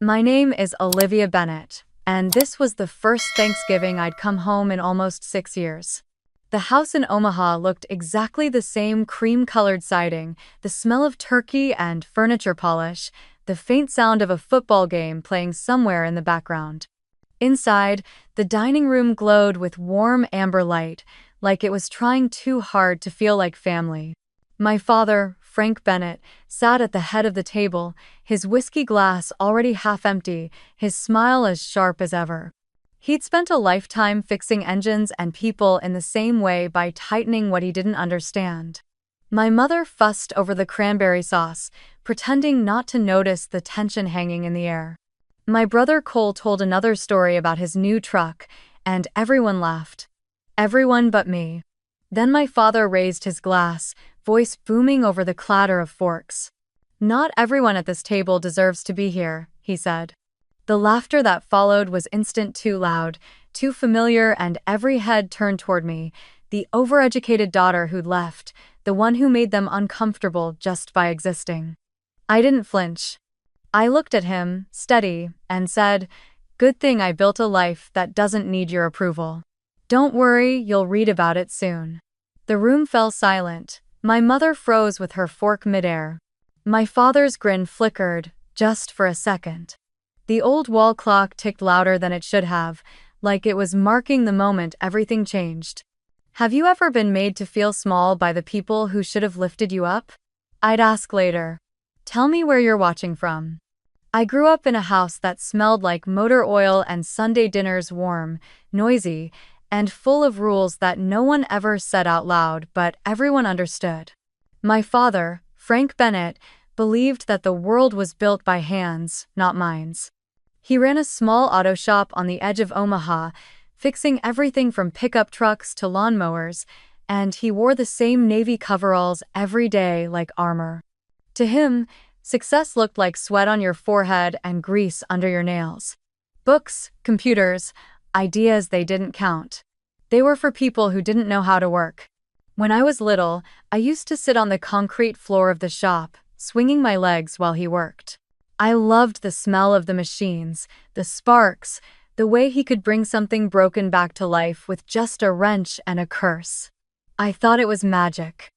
My name is Olivia Bennett, and this was the first Thanksgiving I'd come home in almost 6 years. The house in Omaha looked exactly the same cream-colored siding, the smell of turkey and furniture polish, the faint sound of a football game playing somewhere in the background. Inside, the dining room glowed with warm amber light, like it was trying too hard to feel like family. My father, Frank Bennett, sat at the head of the table, his whiskey glass already half empty, his smile as sharp as ever. He'd spent a lifetime fixing engines and people in the same way by tightening what he didn't understand. My mother fussed over the cranberry sauce, pretending not to notice the tension hanging in the air. My brother Cole told another story about his new truck, and everyone laughed. Everyone but me. Then my father raised his glass, voice booming over the clatter of forks. "Not everyone at this table deserves to be here," he said. The laughter that followed was instant, too loud, too familiar, and every head turned toward me, the overeducated daughter who'd left, the one who made them uncomfortable just by existing. I didn't flinch. I looked at him, steady, and said, "Good thing I built a life that doesn't need your approval. Don't worry, you'll read about it soon." The room fell silent. My mother froze with her fork midair. My father's grin flickered, just for a second. The old wall clock ticked louder than it should have, like it was marking the moment everything changed. Have you ever been made to feel small by the people who should have lifted you up? I'd ask later. Tell me where you're watching from. I grew up in a house that smelled like motor oil and Sunday dinners, warm, noisy, and full of rules that no one ever said out loud, but everyone understood. My father, Frank Bennett, believed that the world was built by hands, not minds. He ran a small auto shop on the edge of Omaha, fixing everything from pickup trucks to lawnmowers, and he wore the same navy coveralls every day like armor. To him, success looked like sweat on your forehead and grease under your nails. Books, computers, ideas, they didn't count. They were for people who didn't know how to work. When I was little, I used to sit on the concrete floor of the shop, swinging my legs while he worked. I loved the smell of the machines, the sparks, the way he could bring something broken back to life with just a wrench and a curse. I thought it was magic.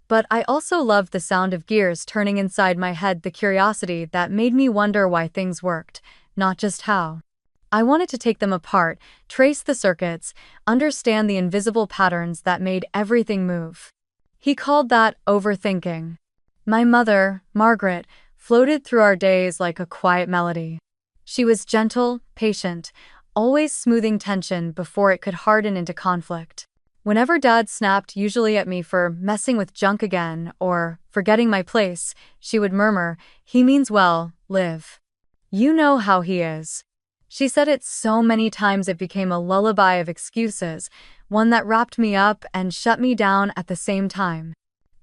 But I also loved the sound of gears turning inside my head, the curiosity that made me wonder why things worked, not just how. I wanted to take them apart, trace the circuits, understand the invisible patterns that made everything move. He called that overthinking. My mother, Margaret, floated through our days like a quiet melody. She was gentle, patient, always smoothing tension before it could harden into conflict. Whenever Dad snapped, usually at me for messing with junk again or forgetting my place, she would murmur, "He means well, Liv. You know how he is." She said it so many times it became a lullaby of excuses, one that wrapped me up and shut me down at the same time.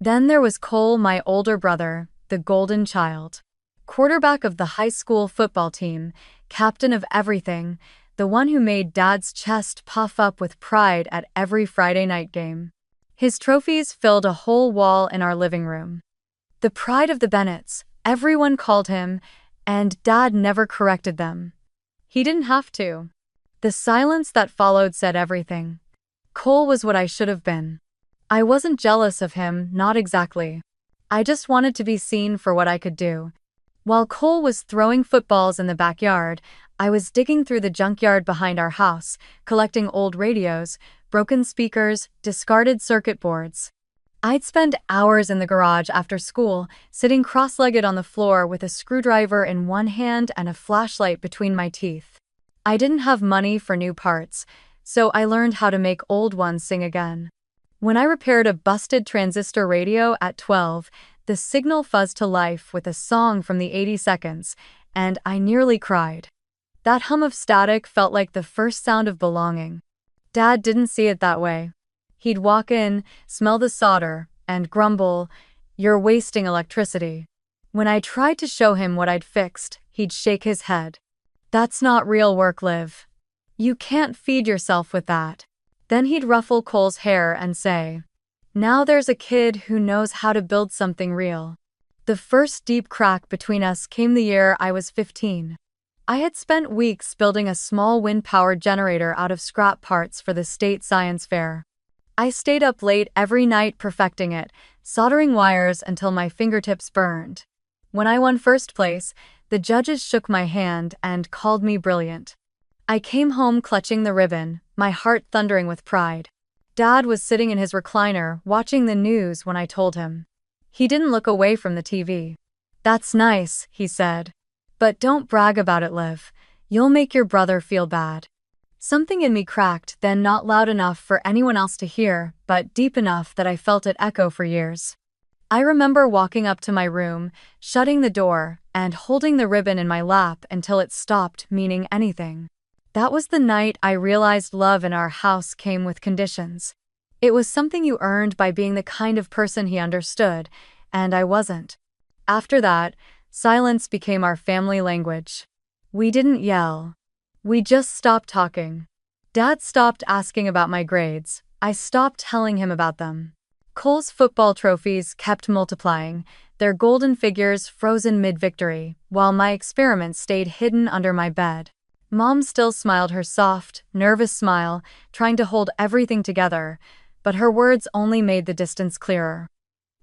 Then there was Cole, my older brother, the golden child. Quarterback of the high school football team, captain of everything, the one who made Dad's chest puff up with pride at every Friday night game. His trophies filled a whole wall in our living room. The pride of the Bennetts, everyone called him, and Dad never corrected them. He didn't have to. The silence that followed said everything. Cole was what I should have been. I wasn't jealous of him, not exactly. I just wanted to be seen for what I could do. While Cole was throwing footballs in the backyard, I was digging through the junkyard behind our house, collecting old radios, broken speakers, discarded circuit boards. I'd spend hours in the garage after school, sitting cross-legged on the floor with a screwdriver in one hand and a flashlight between my teeth. I didn't have money for new parts, so I learned how to make old ones sing again. When I repaired a busted transistor radio at 12, the signal fuzzed to life with a song from the 80 seconds, and I nearly cried. That hum of static felt like the first sound of belonging. Dad didn't see it that way. He'd walk in, smell the solder, and grumble, "You're wasting electricity." When I tried to show him what I'd fixed, he'd shake his head. "That's not real work, Liv. You can't feed yourself with that." Then he'd ruffle Cole's hair and say, "Now there's a kid who knows how to build something real." The first deep crack between us came the year I was 15. I had spent weeks building a small wind-powered generator out of scrap parts for the state science fair. I stayed up late every night perfecting it, soldering wires until my fingertips burned. When I won first place, the judges shook my hand and called me brilliant. I came home clutching the ribbon, my heart thundering with pride. Dad was sitting in his recliner, watching the news when I told him. He didn't look away from the TV. "That's nice," he said. "But don't brag about it, Liv. You'll make your brother feel bad." Something in me cracked, then not loud enough for anyone else to hear, but deep enough that I felt it echo for years. I remember walking up to my room, shutting the door, and holding the ribbon in my lap until it stopped meaning anything. That was the night I realized love in our house came with conditions. It was something you earned by being the kind of person he understood, and I wasn't. After that, silence became our family language. We didn't yell. We just stopped talking. Dad stopped asking about my grades. I stopped telling him about them. Cole's football trophies kept multiplying, their golden figures frozen mid-victory, while my experiments stayed hidden under my bed. Mom still smiled her soft, nervous smile, trying to hold everything together, but her words only made the distance clearer.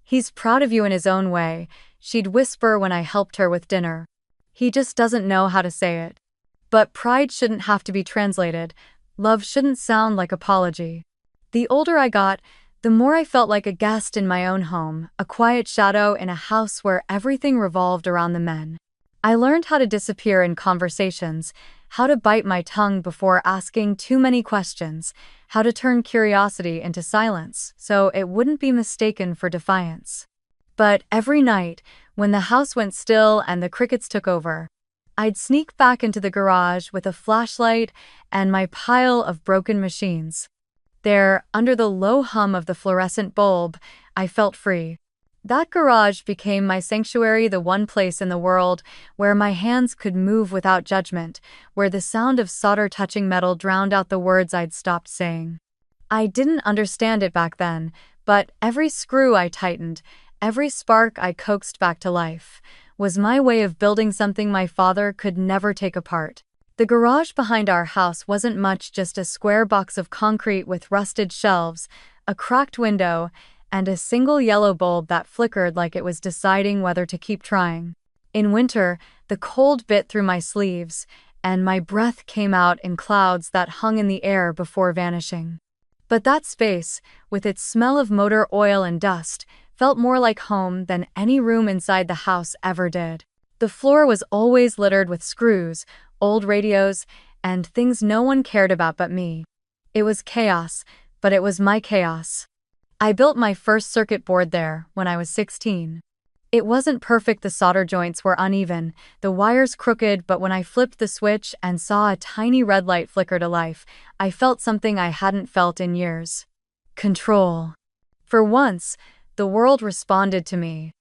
"He's proud of you in his own way," she'd whisper when I helped her with dinner. "He just doesn't know how to say it." But pride shouldn't have to be translated. Love shouldn't sound like apology. The older I got, the more I felt like a guest in my own home, a quiet shadow in a house where everything revolved around the men. I learned how to disappear in conversations, how to bite my tongue before asking too many questions, how to turn curiosity into silence so it wouldn't be mistaken for defiance. But every night, when the house went still and the crickets took over, I'd sneak back into the garage with a flashlight and my pile of broken machines. There, under the low hum of the fluorescent bulb, I felt free. That garage became my sanctuary, the one place in the world where my hands could move without judgment, where the sound of solder touching metal drowned out the words I'd stopped saying. I didn't understand it back then, but every screw I tightened, every spark I coaxed back to life, was my way of building something my father could never take apart. The garage behind our house wasn't much, just a square box of concrete with rusted shelves, a cracked window, and a single yellow bulb that flickered like it was deciding whether to keep trying. In winter, the cold bit through my sleeves, and my breath came out in clouds that hung in the air before vanishing. But that space, with its smell of motor oil and dust, felt more like home than any room inside the house ever did. The floor was always littered with screws, old radios, and things no one cared about but me. It was chaos, but it was my chaos. I built my first circuit board there when I was 16. It wasn't perfect, the solder joints were uneven, the wires crooked, but when I flipped the switch and saw a tiny red light flicker to life, I felt something I hadn't felt in years. Control. For once, the world responded to me.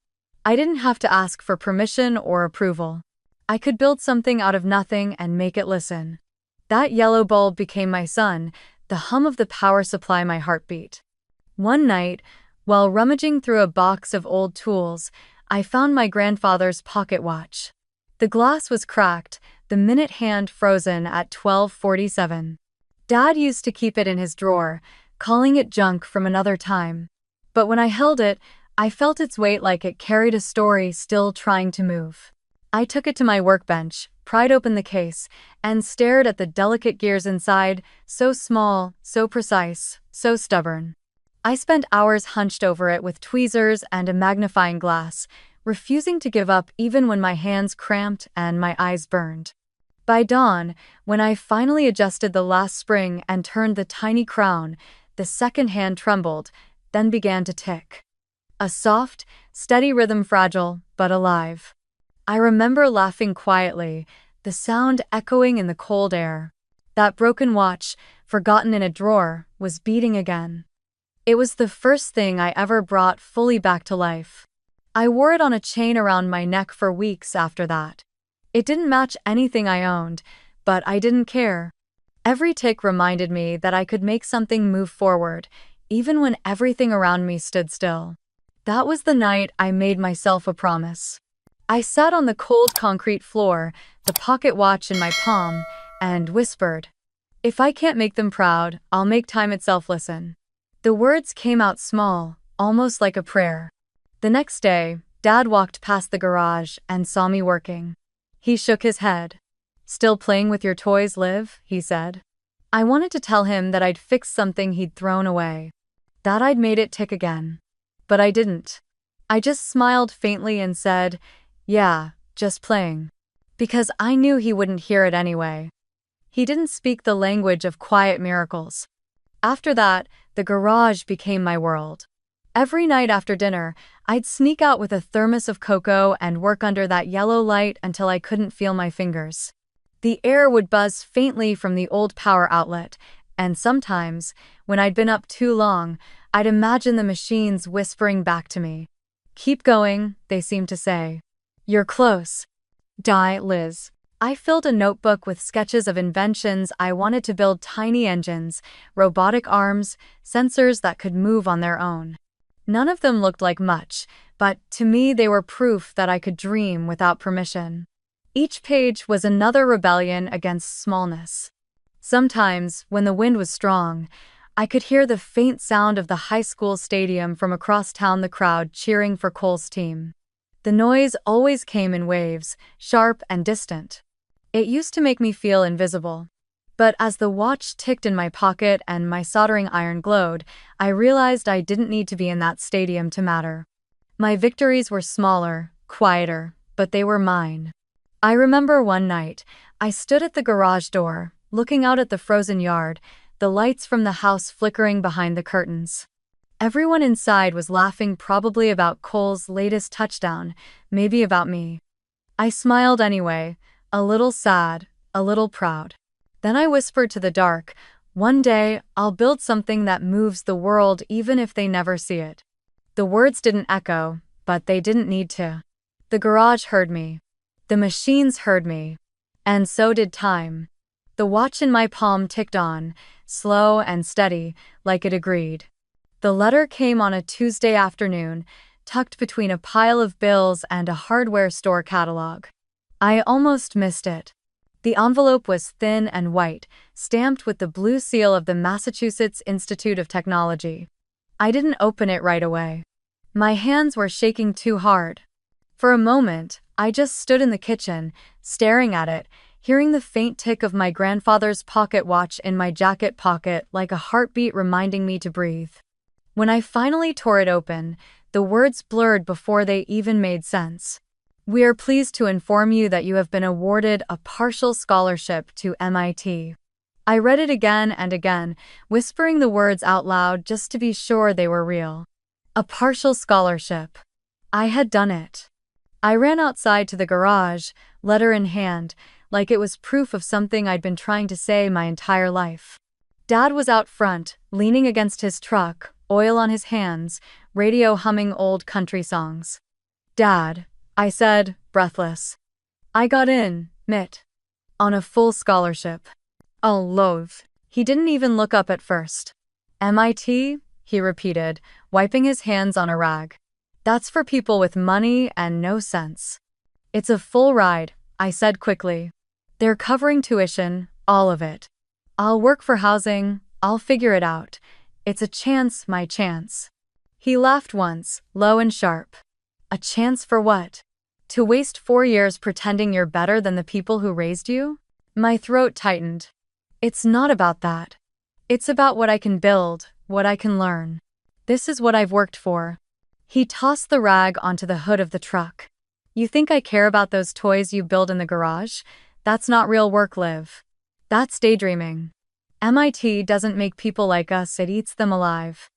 I didn't have to ask for permission or approval. I could build something out of nothing and make it listen. That yellow bulb became my sun, the hum of the power supply my heartbeat. One night, while rummaging through a box of old tools, I found my grandfather's pocket watch. The glass was cracked, the minute hand frozen at 12:47. Dad used to keep it in his drawer, calling it junk from another time. But when I held it, I felt its weight like it carried a story still trying to move. I took it to my workbench, pried open the case, and stared at the delicate gears inside, so small, so precise, so stubborn. I spent hours hunched over it with tweezers and a magnifying glass, refusing to give up even when my hands cramped and my eyes burned. By dawn, when I finally adjusted the last spring and turned the tiny crown, the second hand trembled, then began to tick. A soft, steady rhythm, fragile, but alive. I remember laughing quietly, the sound echoing in the cold air. That broken watch, forgotten in a drawer, was beating again. It was the first thing I ever brought fully back to life. I wore it on a chain around my neck for weeks after that. It didn't match anything I owned, but I didn't care. Every tick reminded me that I could make something move forward, even when everything around me stood still. That was the night I made myself a promise. I sat on the cold concrete floor, the pocket watch in my palm, and whispered, "If I can't make them proud, I'll make time itself listen." The words came out small, almost like a prayer. The next day, Dad walked past the garage and saw me working. He shook his head. "Still playing with your toys, Liv?" he said. I wanted to tell him that I'd fixed something he'd thrown away, that I'd made it tick again. But I didn't. I just smiled faintly and said, "Yeah, just playing." Because I knew he wouldn't hear it anyway. He didn't speak the language of quiet miracles. After that, the garage became my world. Every night after dinner, I'd sneak out with a thermos of cocoa and work under that yellow light until I couldn't feel my fingers. The air would buzz faintly from the old power outlet, and sometimes, when I'd been up too long, I'd imagine the machines whispering back to me. "Keep going," they seemed to say. "You're close." Die, Liz. I filled a notebook with sketches of inventions I wanted to build: tiny engines, robotic arms, sensors that could move on their own. None of them looked like much, but to me they were proof that I could dream without permission. Each page was another rebellion against smallness. Sometimes, when the wind was strong, I could hear the faint sound of the high school stadium from across town, the crowd cheering for Cole's team. The noise always came in waves, sharp and distant. It used to make me feel invisible. But as the watch ticked in my pocket and my soldering iron glowed, I realized I didn't need to be in that stadium to matter. My victories were smaller, quieter, but they were mine. I remember one night, I stood at the garage door, looking out at the frozen yard, the lights from the house flickering behind the curtains. Everyone inside was laughing, probably about Cole's latest touchdown, maybe about me. I smiled anyway, a little sad, a little proud. Then I whispered to the dark, "One day, I'll build something that moves the world even if they never see it." The words didn't echo, but they didn't need to. The garage heard me. The machines heard me. And so did time. The watch in my palm ticked on, slow and steady, like it agreed. The letter came on a Tuesday afternoon, tucked between a pile of bills and a hardware store catalog. I almost missed it. The envelope was thin and white, stamped with the blue seal of the Massachusetts Institute of Technology. I didn't open it right away. My hands were shaking too hard. For a moment, I just stood in the kitchen, staring at it, hearing the faint tick of my grandfather's pocket watch in my jacket pocket like a heartbeat reminding me to breathe. When I finally tore it open, the words blurred before they even made sense. "We are pleased to inform you that you have been awarded a partial scholarship to MIT." I read it again and again, whispering the words out loud just to be sure they were real. A partial scholarship. I had done it. I ran outside to the garage, letter in hand, like it was proof of something I'd been trying to say my entire life. Dad was out front, leaning against his truck, oil on his hands, radio humming old country songs. "Dad," I said, breathless. "I got in, Mitt. On a full scholarship." "Oh, love." He didn't even look up at first. "MIT?" he repeated, wiping his hands on a rag. "That's for people with money and no sense." "It's a full ride," I said quickly. "They're covering tuition, all of it. I'll work for housing, I'll figure it out. It's a chance, my chance." He laughed once, low and sharp. "A chance for what? To waste 4 years pretending you're better than the people who raised you?" My throat tightened. "It's not about that. It's about what I can build, what I can learn. This is what I've worked for." He tossed the rag onto the hood of the truck. "You think I care about those toys you build in the garage? That's not real work, Liv. That's daydreaming. MIT doesn't make people like us, it eats them alive."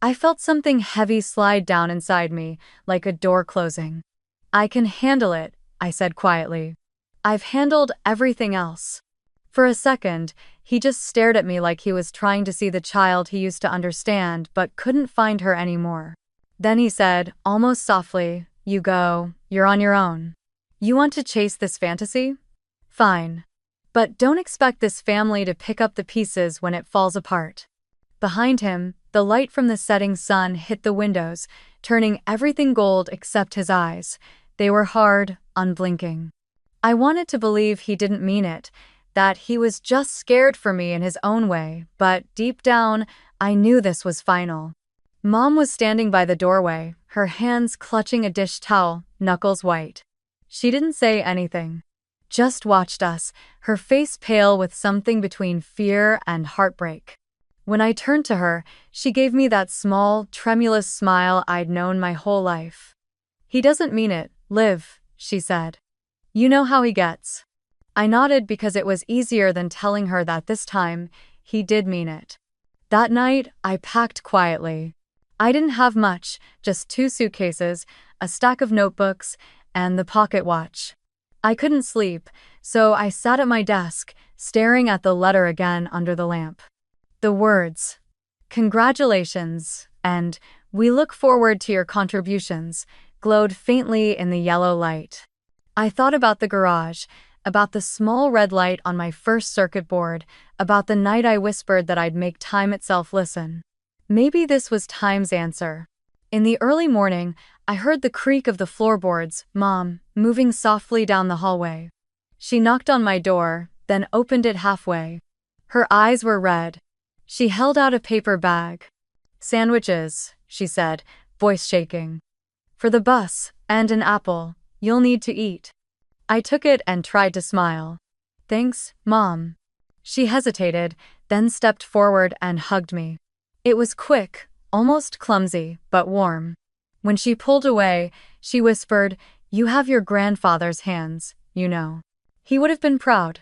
I felt something heavy slide down inside me, like a door closing. "I can handle it," I said quietly. "I've handled everything else." For a second, he just stared at me like he was trying to see the child he used to understand but couldn't find her anymore. Then he said, almost softly, "You're on your own. You want to chase this fantasy? Fine. But don't expect this family to pick up the pieces when it falls apart." Behind him, the light from the setting sun hit the windows, turning everything gold except his eyes. They were hard, unblinking. I wanted to believe he didn't mean it, that he was just scared for me in his own way, but deep down, I knew this was final. Mom was standing by the doorway, her hands clutching a dish towel, knuckles white. She didn't say anything. Just watched us, her face pale with something between fear and heartbreak. When I turned to her, she gave me that small, tremulous smile I'd known my whole life. "He doesn't mean it, Liv," she said. "You know how he gets." I nodded because it was easier than telling her that this time, he did mean it. That night, I packed quietly. I didn't have much, just 2 suitcases, a stack of notebooks, and the pocket watch. I couldn't sleep, so I sat at my desk, staring at the letter again under the lamp. The words, "Congratulations," and "We look forward to your contributions," glowed faintly in the yellow light. I thought about the garage, about the small red light on my first circuit board, about the night I whispered that I'd make time itself listen. Maybe this was time's answer. In the early morning, I heard the creak of the floorboards, Mom, moving softly down the hallway. She knocked on my door, then opened it halfway. Her eyes were red. She held out a paper bag. "Sandwiches," she said, voice shaking. "For the bus, and an apple. You'll need to eat." I took it and tried to smile. "Thanks, Mom." She hesitated, then stepped forward and hugged me. It was quick, almost clumsy, but warm. When she pulled away, she whispered, "You have your grandfather's hands, you know. He would have been proud."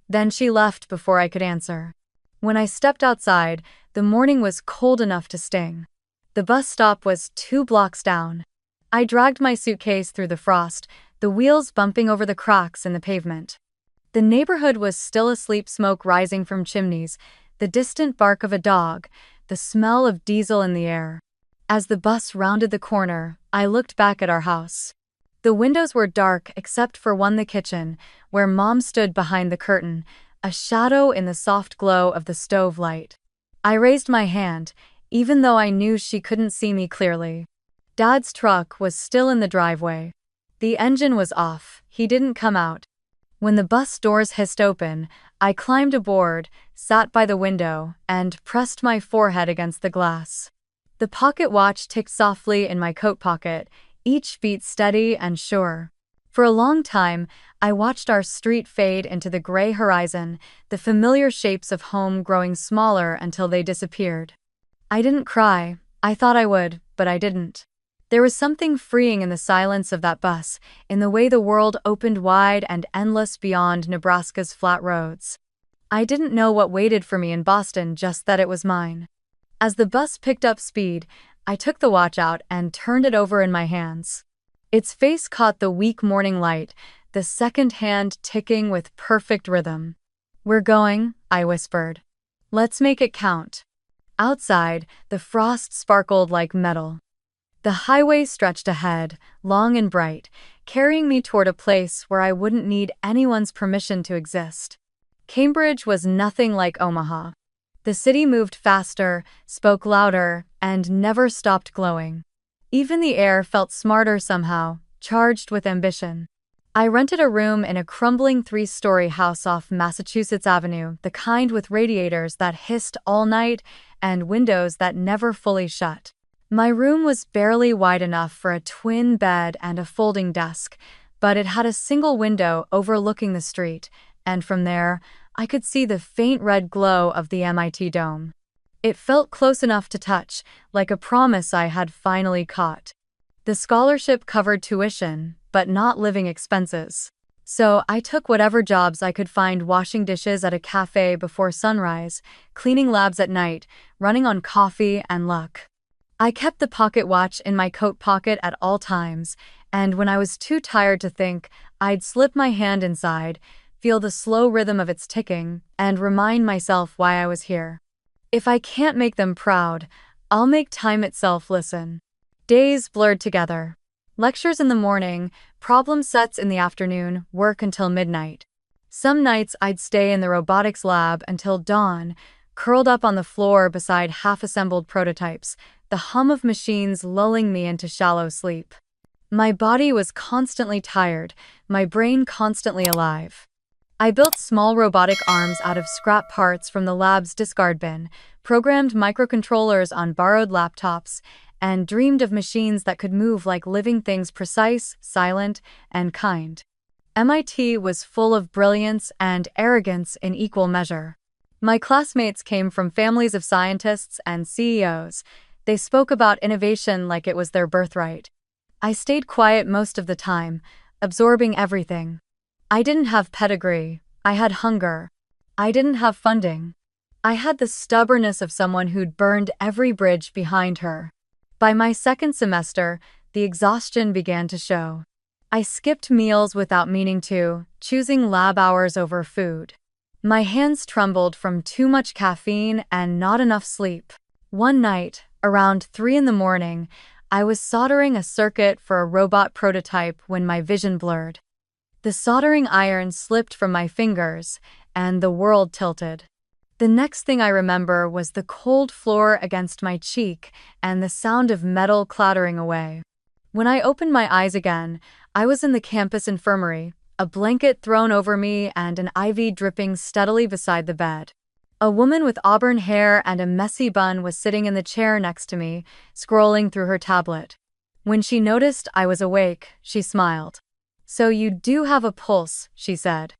Then she left before I could answer. When I stepped outside, the morning was cold enough to sting. The bus stop was 2 blocks down. I dragged my suitcase through the frost, the wheels bumping over the cracks in the pavement. The neighborhood was still asleep, smoke rising from chimneys, the distant bark of a dog, the smell of diesel in the air. As the bus rounded the corner, I looked back at our house. The windows were dark except for one, the kitchen, where Mom stood behind the curtain, a shadow in the soft glow of the stove light. I raised my hand, even though I knew she couldn't see me clearly. Dad's truck was still in the driveway. The engine was off, he didn't come out. When the bus doors hissed open, I climbed aboard, sat by the window, and pressed my forehead against the glass. The pocket watch ticked softly in my coat pocket, each beat steady and sure. For a long time, I watched our street fade into the gray horizon, the familiar shapes of home growing smaller until they disappeared. I didn't cry. I thought I would, but I didn't. There was something freeing in the silence of that bus, in the way the world opened wide and endless beyond Nebraska's flat roads. I didn't know what waited for me in Boston, just that it was mine. As the bus picked up speed, I took the watch out and turned it over in my hands. Its face caught the weak morning light, the second hand ticking with perfect rhythm. "We're going," I whispered. "Let's make it count." Outside, the frost sparkled like metal. The highway stretched ahead, long and bright, carrying me toward a place where I wouldn't need anyone's permission to exist. Cambridge was nothing like Omaha. The city moved faster, spoke louder, and never stopped glowing. Even the air felt smarter somehow, charged with ambition. I rented a room in a crumbling 3-story house off Massachusetts Avenue, the kind with radiators that hissed all night and windows that never fully shut. My room was barely wide enough for a twin bed and a folding desk, but it had a single window overlooking the street, and from there, I could see the faint red glow of the MIT dome. It felt close enough to touch, like a promise I had finally caught. The scholarship covered tuition, but not living expenses. So I took whatever jobs I could find, washing dishes at a cafe before sunrise, cleaning labs at night, running on coffee and luck. I kept the pocket watch in my coat pocket at all times, and when I was too tired to think, I'd slip my hand inside, feel the slow rhythm of its ticking, and remind myself why I was here. If I can't make them proud, I'll make time itself listen. Days blurred together. Lectures in the morning, problem sets in the afternoon, work until midnight. Some nights I'd stay in the robotics lab until dawn, curled up on the floor beside half-assembled prototypes, the hum of machines lulling me into shallow sleep. My body was constantly tired, my brain constantly alive. I built small robotic arms out of scrap parts from the lab's discard bin, programmed microcontrollers on borrowed laptops, and dreamed of machines that could move like living things, precise, silent, and kind. MIT was full of brilliance and arrogance in equal measure. My classmates came from families of scientists and CEOs. They spoke about innovation like it was their birthright. I stayed quiet most of the time, absorbing everything. I didn't have pedigree. I had hunger. I didn't have funding. I had the stubbornness of someone who'd burned every bridge behind her. By my second semester, the exhaustion began to show. I skipped meals without meaning to, choosing lab hours over food. My hands trembled from too much caffeine and not enough sleep. One night, around 3 in the morning, I was soldering a circuit for a robot prototype when my vision blurred. The soldering iron slipped from my fingers, and the world tilted. The next thing I remember was the cold floor against my cheek and the sound of metal clattering away. When I opened my eyes again, I was in the campus infirmary, a blanket thrown over me and an IV dripping steadily beside the bed. A woman with auburn hair and a messy bun was sitting in the chair next to me, scrolling through her tablet. When she noticed I was awake, she smiled. "So you do have a pulse," she said.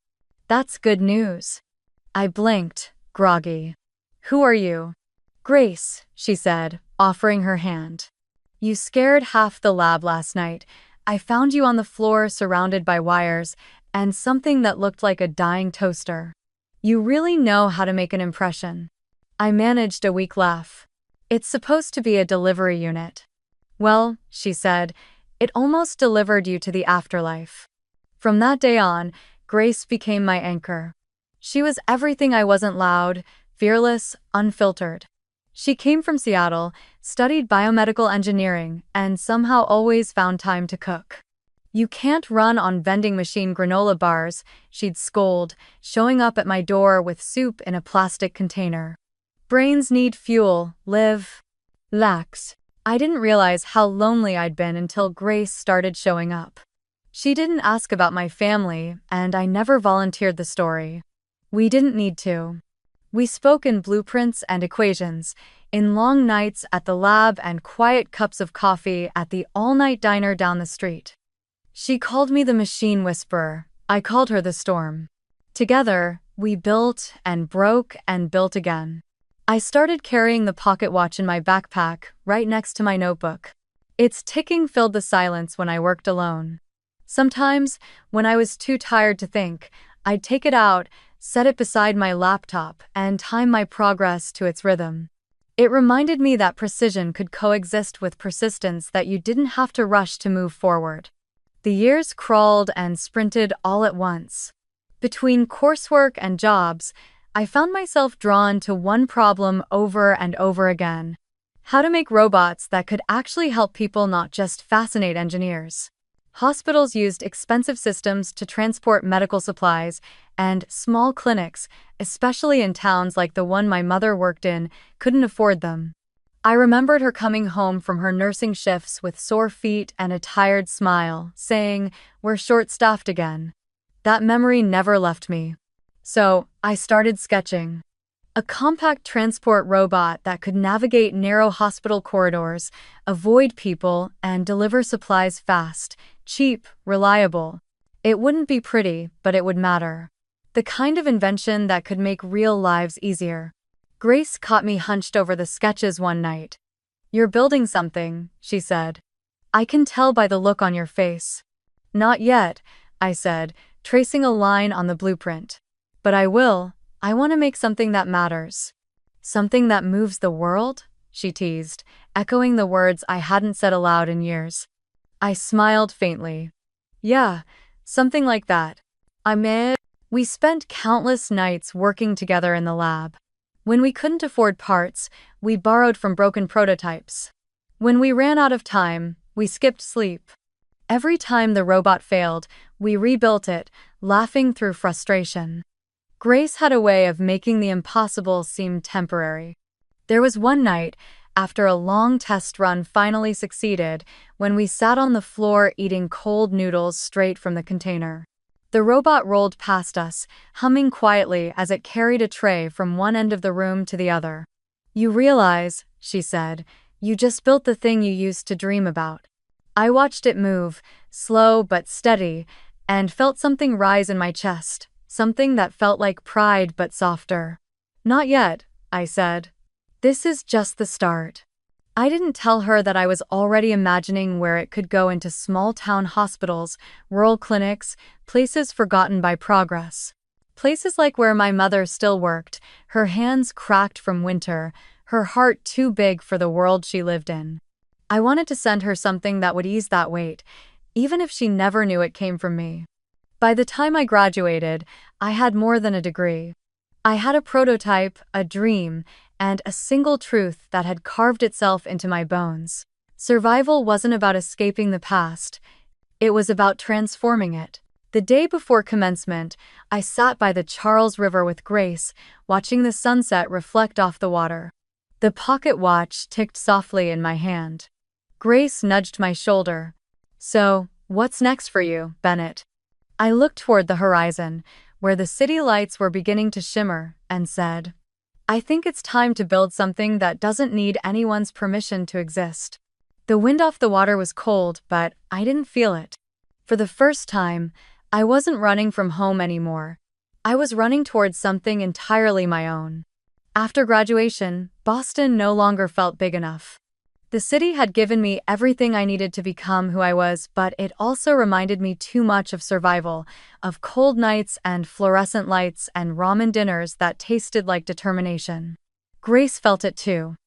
"That's good news." I blinked, groggy. "Who are you?" "Grace," she said, offering her hand. "You scared half the lab last night. I found you on the floor surrounded by wires and something that looked like a dying toaster. You really know how to make an impression." I managed a weak laugh. "It's supposed to be a delivery unit." "Well," she said, "it almost delivered you to the afterlife." From that day on, Grace became my anchor. She was everything I wasn't: loud, fearless, unfiltered. She came from Seattle, studied biomedical engineering, and somehow always found time to cook. "You can't run on vending machine granola bars," she'd scold, showing up at my door with soup in a plastic container. "Brains need fuel, live. Lax." I didn't realize how lonely I'd been until Grace started showing up. She didn't ask about my family, and I never volunteered the story. We didn't need to. We spoke in blueprints and equations, in long nights at the lab and quiet cups of coffee at the all-night diner down the street. She called me the machine whisperer. I called her the storm. Together, we built and broke and built again. I started carrying the pocket watch in my backpack, right next to my notebook. Its ticking filled the silence when I worked alone. Sometimes, when I was too tired to think, I'd take it out, set it beside my laptop, and time my progress to its rhythm. It reminded me that precision could coexist with persistence, that you didn't have to rush to move forward. The years crawled and sprinted all at once. Between coursework and jobs, I found myself drawn to one problem over and over again: how to make robots that could actually help people, not just fascinate engineers. Hospitals used expensive systems to transport medical supplies, and small clinics, especially in towns like the one my mother worked in, couldn't afford them. I remembered her coming home from her nursing shifts with sore feet and a tired smile, saying, "We're short-staffed again." That memory never left me. So, I started sketching. A compact transport robot that could navigate narrow hospital corridors, avoid people, and deliver supplies fast, cheap, reliable. It wouldn't be pretty, but it would matter. The kind of invention that could make real lives easier. Grace caught me hunched over the sketches one night. "You're building something," she said. "I can tell by the look on your face." "Not yet," I said, tracing a line on the blueprint. "But I will. I want to make something that matters." "Something that moves the world?" she teased, echoing the words I hadn't said aloud in years. I smiled faintly. "Yeah, something like that." We spent countless nights working together in the lab. When we couldn't afford parts, we borrowed from broken prototypes. When we ran out of time, we skipped sleep. Every time the robot failed, we rebuilt it, laughing through frustration. Grace had a way of making the impossible seem temporary. There was one night, after a long test run finally succeeded when we sat on the floor eating cold noodles straight from the container. The robot rolled past us, humming quietly as it carried a tray from one end of the room to the other. "You realize," she said, "you just built the thing you used to dream about." I watched it move, slow but steady, and felt something rise in my chest, something that felt like pride but softer. "Not yet," I said. "This is just the start." I didn't tell her that I was already imagining where it could go into small-town hospitals, rural clinics, places forgotten by progress. Places like where my mother still worked, her hands cracked from winter, her heart too big for the world she lived in. I wanted to send her something that would ease that weight, even if she never knew it came from me. By the time I graduated, I had more than a degree. I had a prototype, a dream, and a single truth that had carved itself into my bones. Survival wasn't about escaping the past. It was about transforming it. The day before commencement, I sat by the Charles River with Grace, watching the sunset reflect off the water. The pocket watch ticked softly in my hand. Grace nudged my shoulder. "So, what's next for you, Bennett?" I looked toward the horizon, where the city lights were beginning to shimmer, and said, "I think it's time to build something that doesn't need anyone's permission to exist." The wind off the water was cold, but I didn't feel it. For the first time, I wasn't running from home anymore. I was running towards something entirely my own. After graduation, Boston no longer felt big enough. The city had given me everything I needed to become who I was, but it also reminded me too much of survival, of cold nights and fluorescent lights and ramen dinners that tasted like determination. Grace felt it too.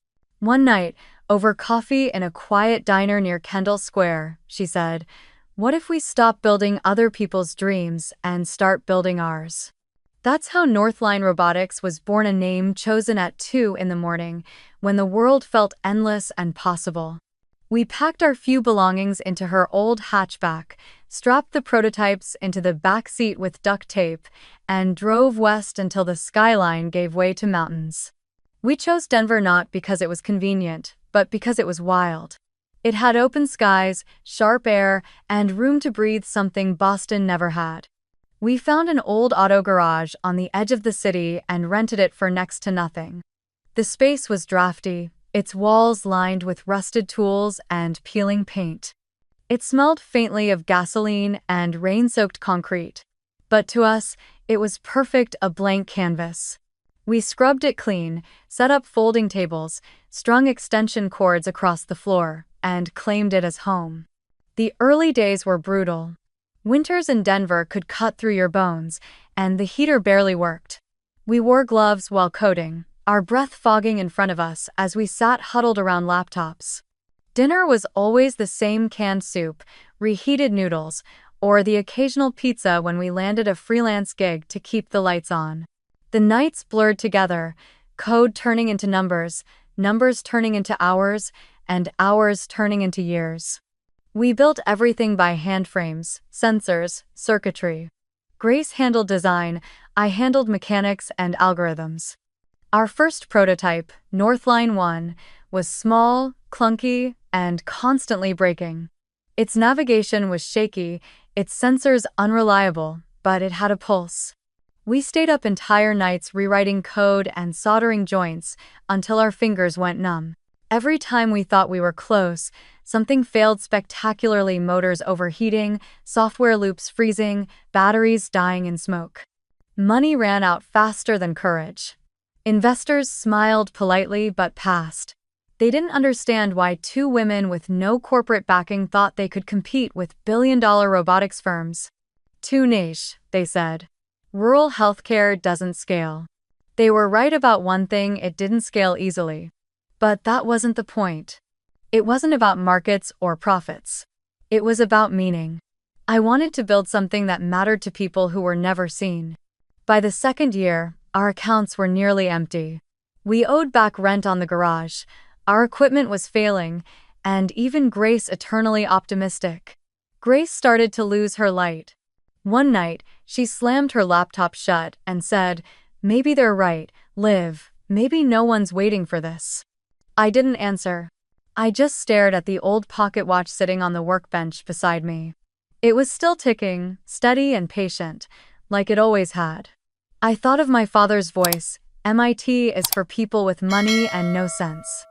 One night, over coffee in a quiet diner near Kendall Square, she said, "What if we stop building other people's dreams and start building ours?" That's how Northline Robotics was born, a name chosen at 2 in the morning, when the world felt endless and possible. We packed our few belongings into her old hatchback, strapped the prototypes into the back seat with duct tape, and drove west until the skyline gave way to mountains. We chose Denver not because it was convenient, but because it was wild. It had open skies, sharp air, and room to breathe, something Boston never had. We found an old auto garage on the edge of the city and rented it for next to nothing. The space was drafty, its walls lined with rusted tools and peeling paint. It smelled faintly of gasoline and rain-soaked concrete. But to us, it was perfect, a blank canvas. We scrubbed it clean, set up folding tables, strung extension cords across the floor, and claimed it as home. The early days were brutal. Winters in Denver could cut through your bones, and the heater barely worked. We wore gloves while coding, our breath fogging in front of us as we sat huddled around laptops. Dinner was always the same: canned soup, reheated noodles, or the occasional pizza when we landed a freelance gig to keep the lights on. The nights blurred together, code turning into numbers, numbers turning into hours, and hours turning into years. We built everything by hand: frames, sensors, circuitry. Grace handled design, I handled mechanics and algorithms. Our first prototype, Northline 1, was small, clunky, and constantly breaking. Its navigation was shaky, its sensors unreliable, but it had a pulse. We stayed up entire nights rewriting code and soldering joints until our fingers went numb. Every time we thought we were close, something failed spectacularly: motors overheating, software loops freezing, batteries dying in smoke. Money ran out faster than courage. Investors smiled politely but passed. They didn't understand why two women with no corporate backing thought they could compete with billion-dollar robotics firms. Too niche, they said. Rural healthcare doesn't scale. They were right about one thing: it didn't scale easily. But that wasn't the point. It wasn't about markets or profits. It was about meaning. I wanted to build something that mattered to people who were never seen. By the second year, our accounts were nearly empty. We owed back rent on the garage, our equipment was failing, and even Grace eternally optimistic. Grace started to lose her light. One night, she slammed her laptop shut and said, "Maybe they're right, Liv, maybe no one's waiting for this." I didn't answer. I just stared at the old pocket watch sitting on the workbench beside me. It was still ticking, steady and patient, like it always had. I thought of my father's voice, "MIT is for people with money and no sense."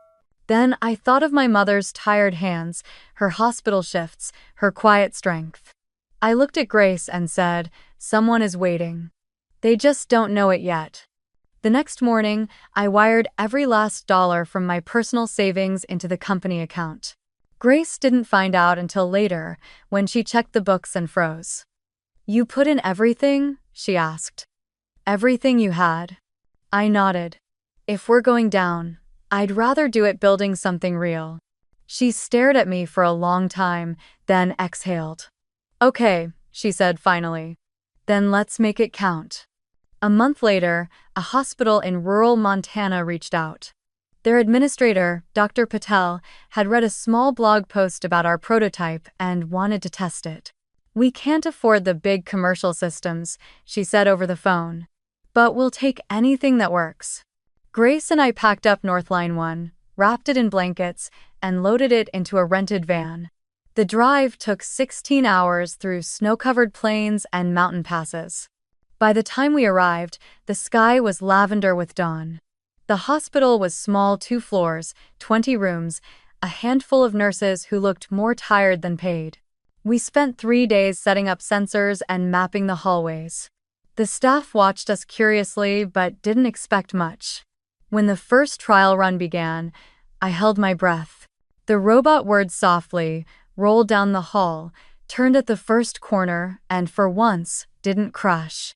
Then I thought of my mother's tired hands, her hospital shifts, her quiet strength. I looked at Grace and said, "Someone is waiting. They just don't know it yet." The next morning, I wired every last dollar from my personal savings into the company account. Grace didn't find out until later, when she checked the books and froze. "You put in everything?" she asked. "Everything you had?" I nodded. "If we're going down, I'd rather do it building something real." She stared at me for a long time, then exhaled. "Okay," she said finally. "Then let's make it count." A month later, a hospital in rural Montana reached out. Their administrator, Dr. Patel, had read a small blog post about our prototype and wanted to test it. "We can't afford the big commercial systems," she said over the phone. "But we'll take anything that works." Grace and I packed up Northline 1, wrapped it in blankets, and loaded it into a rented van. The drive took 16 hours through snow-covered plains and mountain passes. By the time we arrived, the sky was lavender with dawn. The hospital was small, 2 floors, 20 rooms, a handful of nurses who looked more tired than paid. We spent 3 days setting up sensors and mapping the hallways. The staff watched us curiously but didn't expect much. When the first trial run began, I held my breath. The robot whirred softly, rolled down the hall, turned at the first corner, and for once, didn't crash.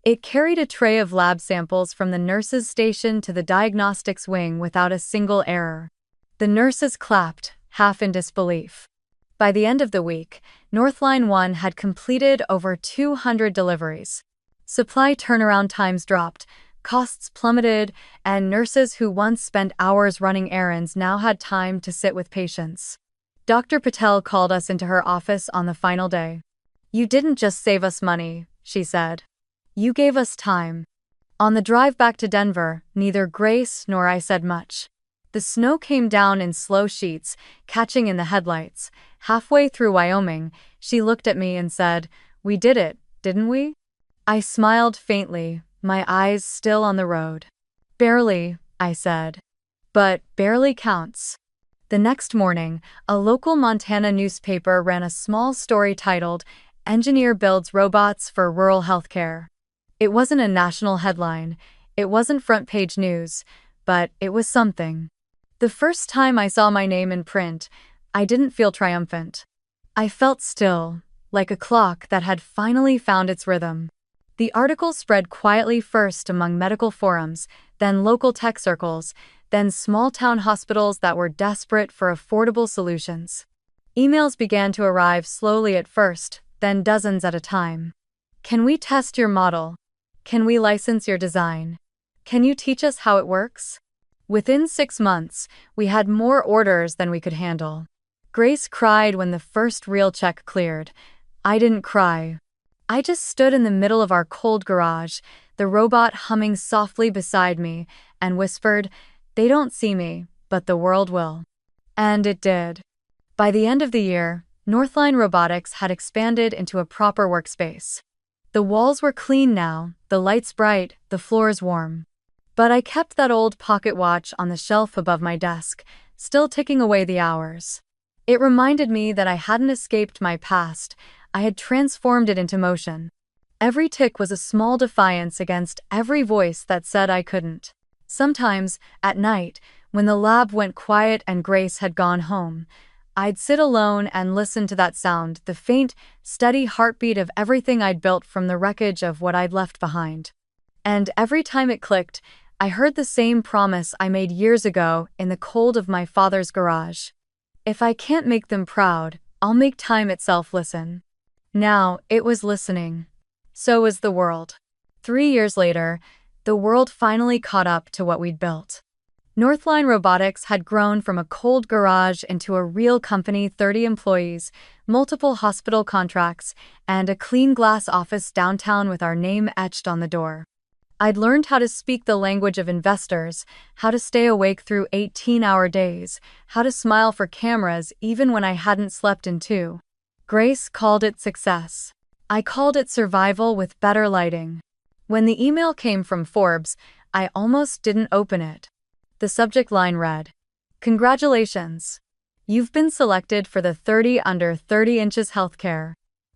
It carried a tray of lab samples from the nurses' station to the diagnostics wing without a single error. The nurses clapped, half in disbelief. By the end of the week, Northline 1 had completed over 200 deliveries. Supply turnaround times dropped, costs plummeted, and nurses who once spent hours running errands now had time to sit with patients. Dr. Patel called us into her office on the final day. "You didn't just save us money," she said. "You gave us time." On the drive back to Denver, neither Grace nor I said much. The snow came down in slow sheets, catching in the headlights. Halfway through Wyoming, she looked at me and said, "We did it, didn't we?" I smiled faintly, my eyes still on the road. "Barely," I said. "But barely counts." The next morning, a local Montana newspaper ran a small story titled, "Engineer Builds Robots for Rural Healthcare." It wasn't a national headline, it wasn't front-page news, but it was something. The first time I saw my name in print, I didn't feel triumphant. I felt still, like a clock that had finally found its rhythm. The article spread quietly first among medical forums, then local tech circles, then small-town hospitals that were desperate for affordable solutions. Emails began to arrive slowly at first, then dozens at a time. "Can we test your model? Can we license your design? Can you teach us how it works?" Within 6 months, we had more orders than we could handle. Grace cried when the first real check cleared. I didn't cry. I just stood in the middle of our cold garage, the robot humming softly beside me, and whispered, "They don't see me, but the world will." And it did. By the end of the year, Northline Robotics had expanded into a proper workspace. The walls were clean now, the lights bright, the floors warm. But I kept that old pocket watch on the shelf above my desk, still ticking away the hours. It reminded me that I hadn't escaped my past, I had transformed it into motion. Every tick was a small defiance against every voice that said I couldn't. Sometimes, at night, when the lab went quiet and Grace had gone home, I'd sit alone and listen to that sound, the faint, steady heartbeat of everything I'd built from the wreckage of what I'd left behind. And every time it clicked, I heard the same promise I made years ago in the cold of my father's garage. If I can't make them proud, I'll make time itself listen. Now, it was listening. So was the world. 3 years later, the world finally caught up to what we'd built. Northline Robotics had grown from a cold garage into a real company, 30 employees, multiple hospital contracts, and a clean glass office downtown with our name etched on the door. I'd learned how to speak the language of investors, how to stay awake through 18-hour days, how to smile for cameras even when I hadn't slept in 2. Grace called it success. I called it survival with better lighting. When the email came from Forbes, I almost didn't open it. The subject line read, "Congratulations. You've been selected for the 30 under 30 inches healthcare."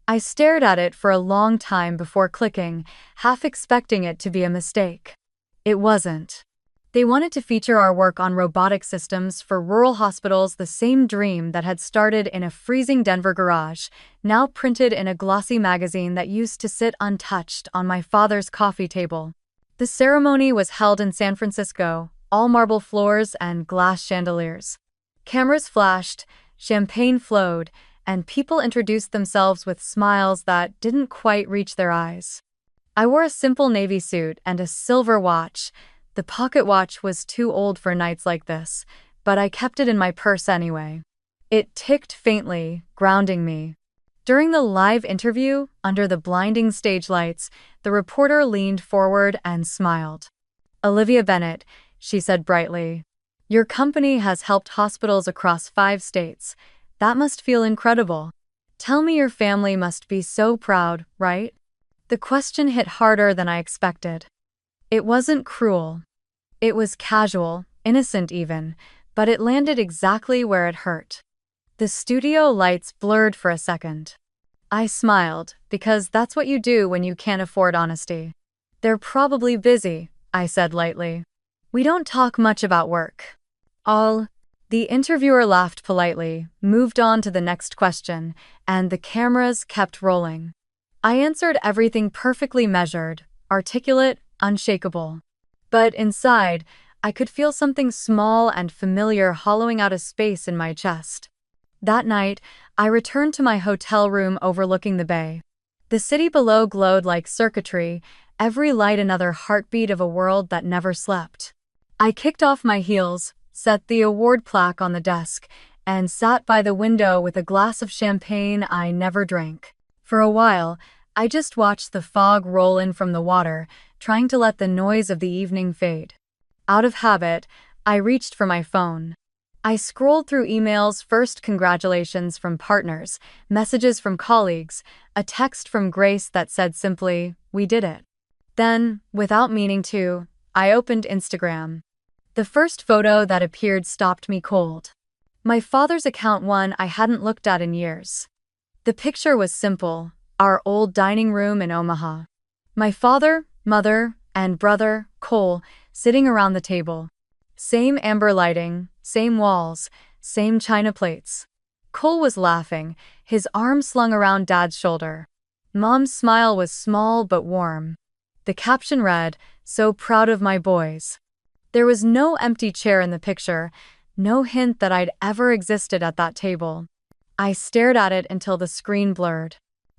I stared at it for a long time before clicking, half expecting it to be a mistake. It wasn't. They wanted to feature our work on robotic systems for rural hospitals, the same dream that had started in a freezing Denver garage, now printed in a glossy magazine that used to sit untouched on my father's coffee table. The ceremony was held in San Francisco, all marble floors and glass chandeliers. Cameras flashed, champagne flowed, and people introduced themselves with smiles that didn't quite reach their eyes. I wore a simple navy suit and a silver watch. The pocket watch was too old for nights like this, but I kept it in my purse anyway. It ticked faintly, grounding me. During the live interview, under the blinding stage lights, the reporter leaned forward and smiled. "Olivia Bennett," she said brightly. "Your company has helped hospitals across 5 states. That must feel incredible. Tell me your family must be so proud, right?" The question hit harder than I expected. It wasn't cruel. It was casual, innocent even, but it landed exactly where it hurt. The studio lights blurred for a second. I smiled, because that's what you do when you can't afford honesty. "They're probably busy," I said lightly. "We don't talk much about work." The interviewer laughed politely, moved on to the next question, and the cameras kept rolling. I answered everything perfectly measured, articulate, unshakable. But inside, I could feel something small and familiar hollowing out a space in my chest. That night, I returned to my hotel room overlooking the bay. The city below glowed like circuitry, every light another heartbeat of a world that never slept. I kicked off my heels, set the award plaque on the desk, and sat by the window with a glass of champagne I never drank. For a while, I just watched the fog roll in from the water, trying to let the noise of the evening fade. Out of habit, I reached for my phone. I scrolled through emails, first congratulations from partners, messages from colleagues, a text from Grace that said simply, "We did it." Then, without meaning to, I opened Instagram. The first photo that appeared stopped me cold. My father's account, one I hadn't looked at in years. The picture was simple, our old dining room in Omaha. My father, mother, and brother, Cole, sitting around the table. Same amber lighting, same walls, same china plates. Cole was laughing, his arm slung around Dad's shoulder. Mom's smile was small but warm. The caption read, "So proud of my boys." There was no empty chair in the picture, no hint that I'd ever existed at that table. I stared at it until the screen blurred.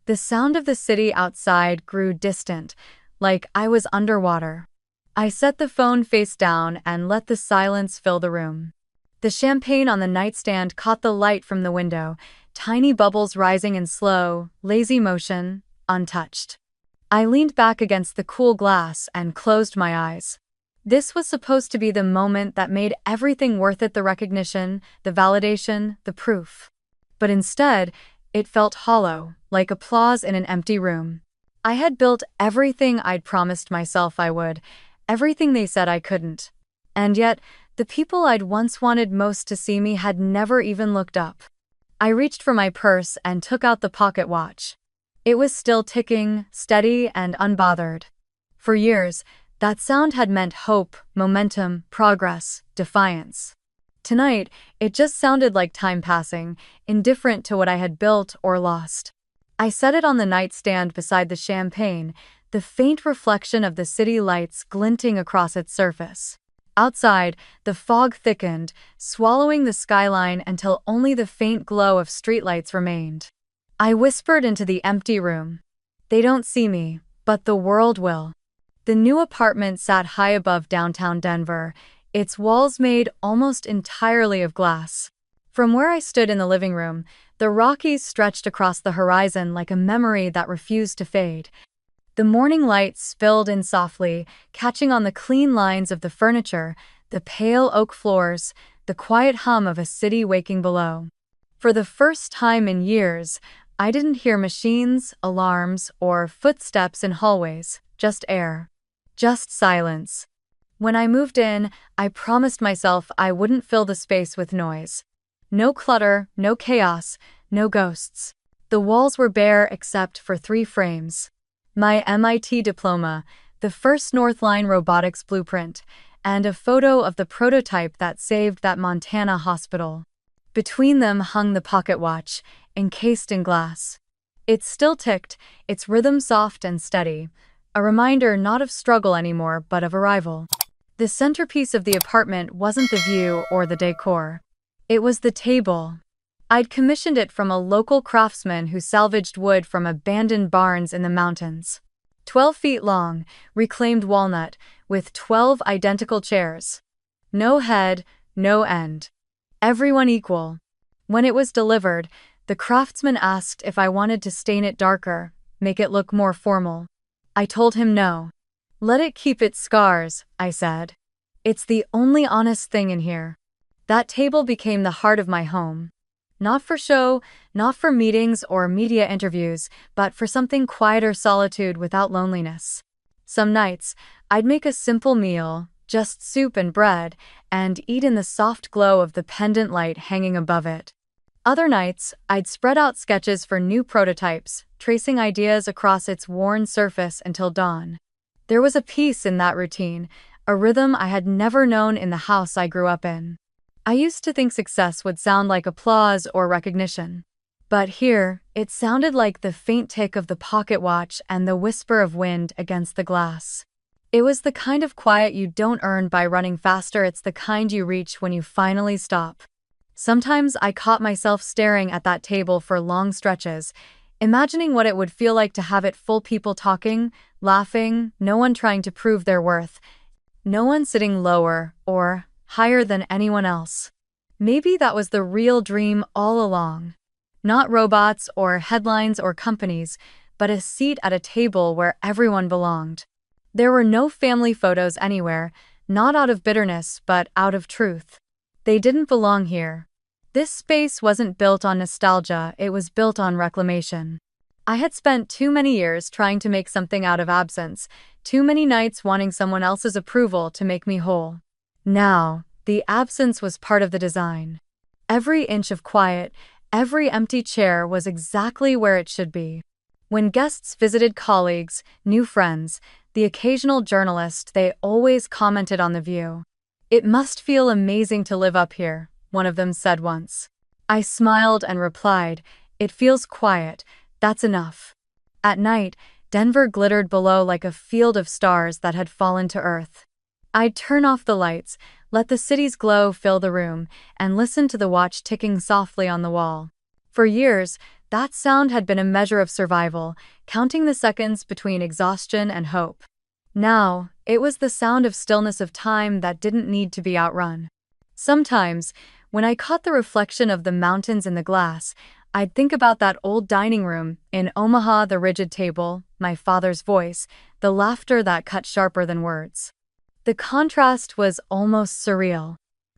The sound of the city outside grew distant, like I was underwater. I set the phone face down and let the silence fill the room. The champagne on the nightstand caught the light from the window, tiny bubbles rising in slow, lazy motion, untouched. I leaned back against the cool glass and closed my eyes. This was supposed to be the moment that made everything worth it, the recognition, the validation, the proof. But instead, it felt hollow, like applause in an empty room. I had built everything I'd promised myself I would, everything they said I couldn't. And yet, the people I'd once wanted most to see me had never even looked up. I reached for my purse and took out the pocket watch. It was still ticking, steady and unbothered. For years, that sound had meant hope, momentum, progress, defiance. Tonight, it just sounded like time passing, indifferent to what I had built or lost. I set it on the nightstand beside the champagne, the faint reflection of the city lights glinting across its surface. Outside, the fog thickened, swallowing the skyline until only the faint glow of streetlights remained. I whispered into the empty room. "They don't see me, but the world will." The new apartment sat high above downtown Denver, its walls made almost entirely of glass. From where I stood in the living room, the Rockies stretched across the horizon like a memory that refused to fade. The morning light spilled in softly, catching on the clean lines of the furniture, the pale oak floors, the quiet hum of a city waking below. For the first time in years, I didn't hear machines, alarms, or footsteps in hallways, just air. Just silence. When I moved in, I promised myself I wouldn't fill the space with noise. No clutter, no chaos, no ghosts. The walls were bare except for 3 frames. My MIT diploma, the first Northline robotics blueprint, and a photo of the prototype that saved that Montana hospital. Between them hung the pocket watch, encased in glass. It still ticked, its rhythm soft and steady, a reminder not of struggle anymore but of arrival. The centerpiece of the apartment wasn't the view or the decor. It was the table. I'd commissioned it from a local craftsman who salvaged wood from abandoned barns in the mountains. 12 feet long, reclaimed walnut, with 12 identical chairs. No head, no end. Everyone equal. When it was delivered, the craftsman asked if I wanted to stain it darker, make it look more formal. I told him no. Let it keep its scars, I said. It's the only honest thing in here. That table became the heart of my home. Not for show, not for meetings or media interviews, but for something quieter solitude without loneliness. Some nights, I'd make a simple meal, just soup and bread, and eat in the soft glow of the pendant light hanging above it. Other nights, I'd spread out sketches for new prototypes, tracing ideas across its worn surface until dawn. There was a peace in that routine, a rhythm I had never known in the house I grew up in. I used to think success would sound like applause or recognition. But here, it sounded like the faint tick of the pocket watch and the whisper of wind against the glass. It was the kind of quiet you don't earn by running faster, it's the kind you reach when you finally stop. Sometimes I caught myself staring at that table for long stretches, imagining what it would feel like to have it full, people talking, laughing, no one trying to prove their worth, no one sitting lower or higher than anyone else. Maybe that was the real dream all along. Not robots or headlines or companies, but a seat at a table where everyone belonged. There were no family photos anywhere, not out of bitterness but out of truth. They didn't belong here. This space wasn't built on nostalgia, it was built on reclamation. I had spent too many years trying to make something out of absence, too many nights wanting someone else's approval to make me whole. Now, the absence was part of the design. Every inch of quiet, every empty chair was exactly where it should be. When guests visited colleagues, new friends, the occasional journalist, they always commented on the view. "It must feel amazing to live up here," one of them said once. I smiled and replied, "It feels quiet, that's enough." At night, Denver glittered below like a field of stars that had fallen to earth. I'd turn off the lights, let the city's glow fill the room, and listen to the watch ticking softly on the wall. For years, that sound had been a measure of survival, counting the seconds between exhaustion and hope. Now, it was the sound of stillness, of time that didn't need to be outrun. Sometimes, when I caught the reflection of the mountains in the glass, I'd think about that old dining room in Omaha, the rigid table, my father's voice, the laughter that cut sharper than words. The contrast was almost surreal.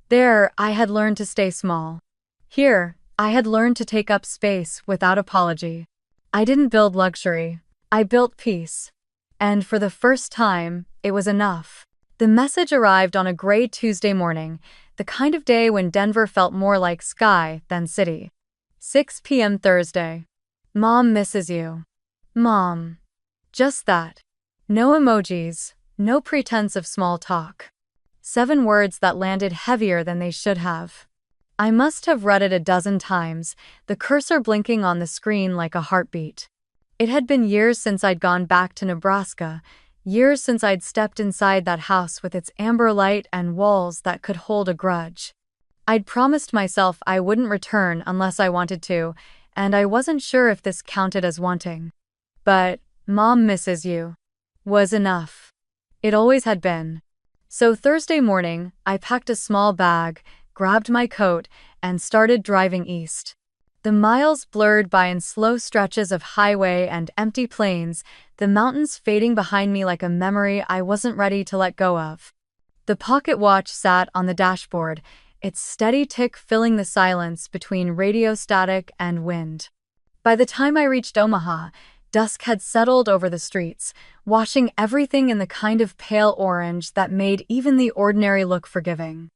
There, I had learned to stay small. Here, I had learned to take up space without apology. I didn't build luxury. I built peace. And for the first time, it was enough. The message arrived on a gray Tuesday morning, the kind of day when Denver felt more like sky than city. 6 p.m. Thursday. "Mom misses you." Mom. Just that. No emojis, no pretense of small talk. 7 words that landed heavier than they should have. I must have read it a dozen times, the cursor blinking on the screen like a heartbeat. It had been years since I'd gone back to Nebraska, years since I'd stepped inside that house with its amber light and walls that could hold a grudge. I'd promised myself I wouldn't return unless I wanted to, and I wasn't sure if this counted as wanting. But "Mom misses you" was enough. It always had been. So Thursday morning, I packed a small bag, grabbed my coat, and started driving east. The miles blurred by in slow stretches of highway and empty plains, the mountains fading behind me like a memory I wasn't ready to let go of. The pocket watch sat on the dashboard, its steady tick filling the silence between radio static and wind. By the time I reached Omaha, dusk had settled over the streets, washing everything in the kind of pale orange that made even the ordinary look forgiving.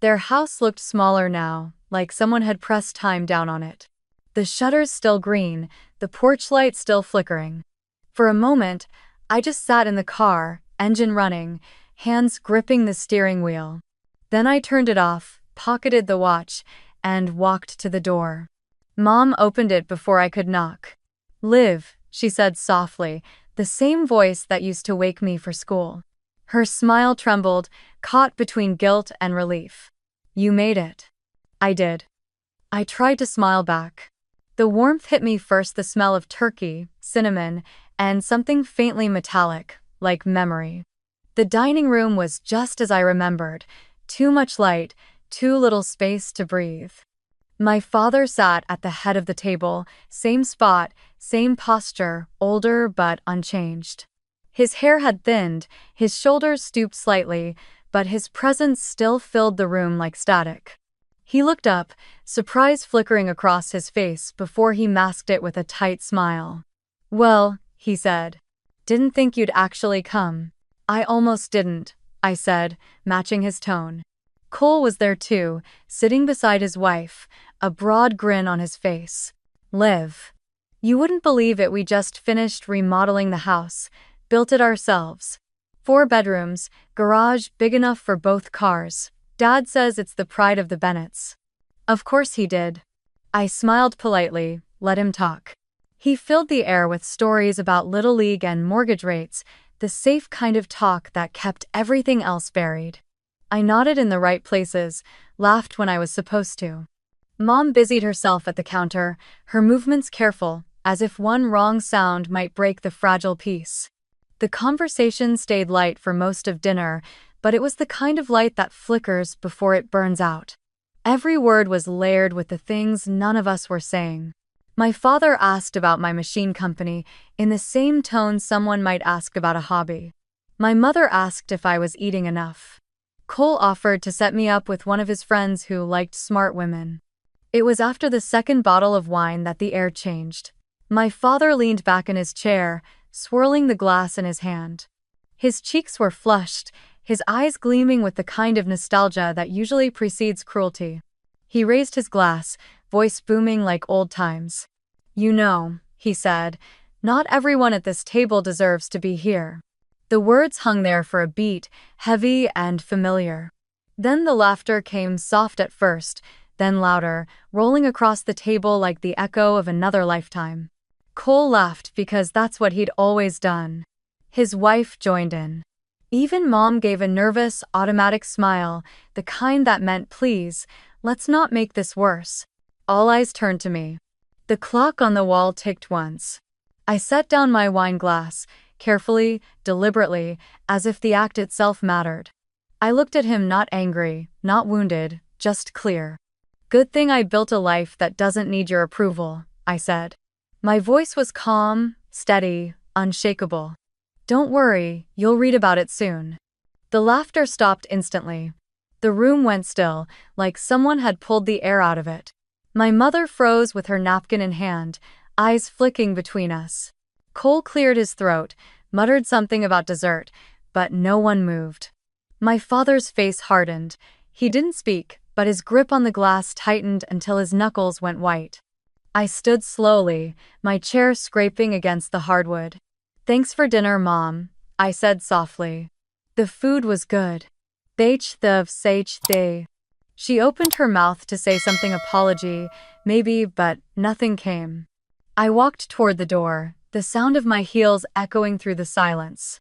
Their house looked smaller now, like someone had pressed time down on it. The shutters still green, the porch light still flickering. For a moment, I just sat in the car, engine running, hands gripping the steering wheel. Then I turned it off, pocketed the watch, and walked to the door. Mom opened it before I could knock. "Liv," she said softly, the same voice that used to wake me for school. Her smile trembled, caught between guilt and relief. "You made it." I did. I tried to smile back. The warmth hit me first, the smell of turkey, cinnamon, and something faintly metallic, like memory. The dining room was just as I remembered, too much light, too little space to breathe. My father sat at the head of the table, same spot, same posture, older but unchanged. His hair had thinned, his shoulders stooped slightly, but his presence still filled the room like static. He looked up, surprise flickering across his face before he masked it with a tight smile. "Well," he said, "didn't think you'd actually come." "I almost didn't," I said, matching his tone. Cole was there too, sitting beside his wife, a broad grin on his face. "Liv, you wouldn't believe it, we just finished remodeling the house, built it ourselves. 4 bedrooms, garage big enough for both cars. Dad says it's the pride of the Bennetts." Of course he did. I smiled politely, let him talk. He filled the air with stories about Little League and mortgage rates, the safe kind of talk that kept everything else buried. I nodded in the right places, laughed when I was supposed to. Mom busied herself at the counter, her movements careful, as if one wrong sound might break the fragile peace. The conversation stayed light for most of dinner, but it was the kind of light that flickers before it burns out. Every word was layered with the things none of us were saying. My father asked about my machine company in the same tone someone might ask about a hobby. My mother asked if I was eating enough. Cole offered to set me up with one of his friends who liked smart women. It was after the second bottle of wine that the air changed. My father leaned back in his chair, swirling the glass in his hand. His cheeks were flushed, his eyes gleaming with the kind of nostalgia that usually precedes cruelty. He raised his glass, voice booming like old times. "You know," he said, "not everyone at this table deserves to be here." The words hung there for a beat, heavy and familiar. Then the laughter came, soft at first, then louder, rolling across the table like the echo of another lifetime. Cole laughed because that's what he'd always done. His wife joined in. Even Mom gave a nervous, automatic smile, the kind that meant, "Please, let's not make this worse." All eyes turned to me. The clock on the wall ticked once. I set down my wine glass, carefully, deliberately, as if the act itself mattered. I looked at him, not angry, not wounded, just clear. "Good thing I built a life that doesn't need your approval," I said. My voice was calm, steady, unshakable. "Don't worry, you'll read about it soon." The laughter stopped instantly. The room went still, like someone had pulled the air out of it. My mother froze with her napkin in hand, eyes flicking between us. Cole cleared his throat, muttered something about dessert, but no one moved. My father's face hardened. He didn't speak, but his grip on the glass tightened until his knuckles went white. I stood slowly, my chair scraping against the hardwood. "Thanks for dinner, Mom," I said softly. "The food was good." They. She opened her mouth to say something, apology, maybe, but nothing came. I walked toward the door, the sound of my heels echoing through the silence.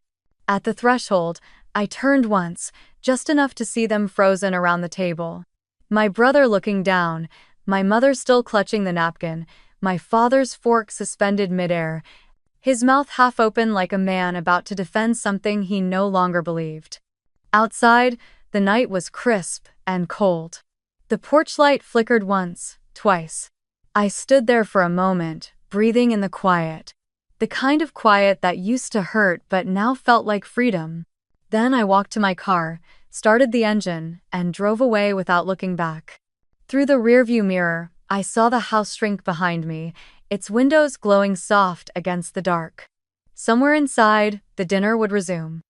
At the threshold, I turned once, just enough to see them frozen around the table. My brother looking down, my mother still clutching the napkin, my father's fork suspended midair, his mouth half open like a man about to defend something he no longer believed. Outside, the night was crisp and cold. The porch light flickered once, twice. I stood there for a moment, breathing in the quiet. The kind of quiet that used to hurt but now felt like freedom. Then I walked to my car, started the engine, and drove away without looking back. Through the rearview mirror, I saw the house shrink behind me, its windows glowing soft against the dark. Somewhere inside, the dinner would resume.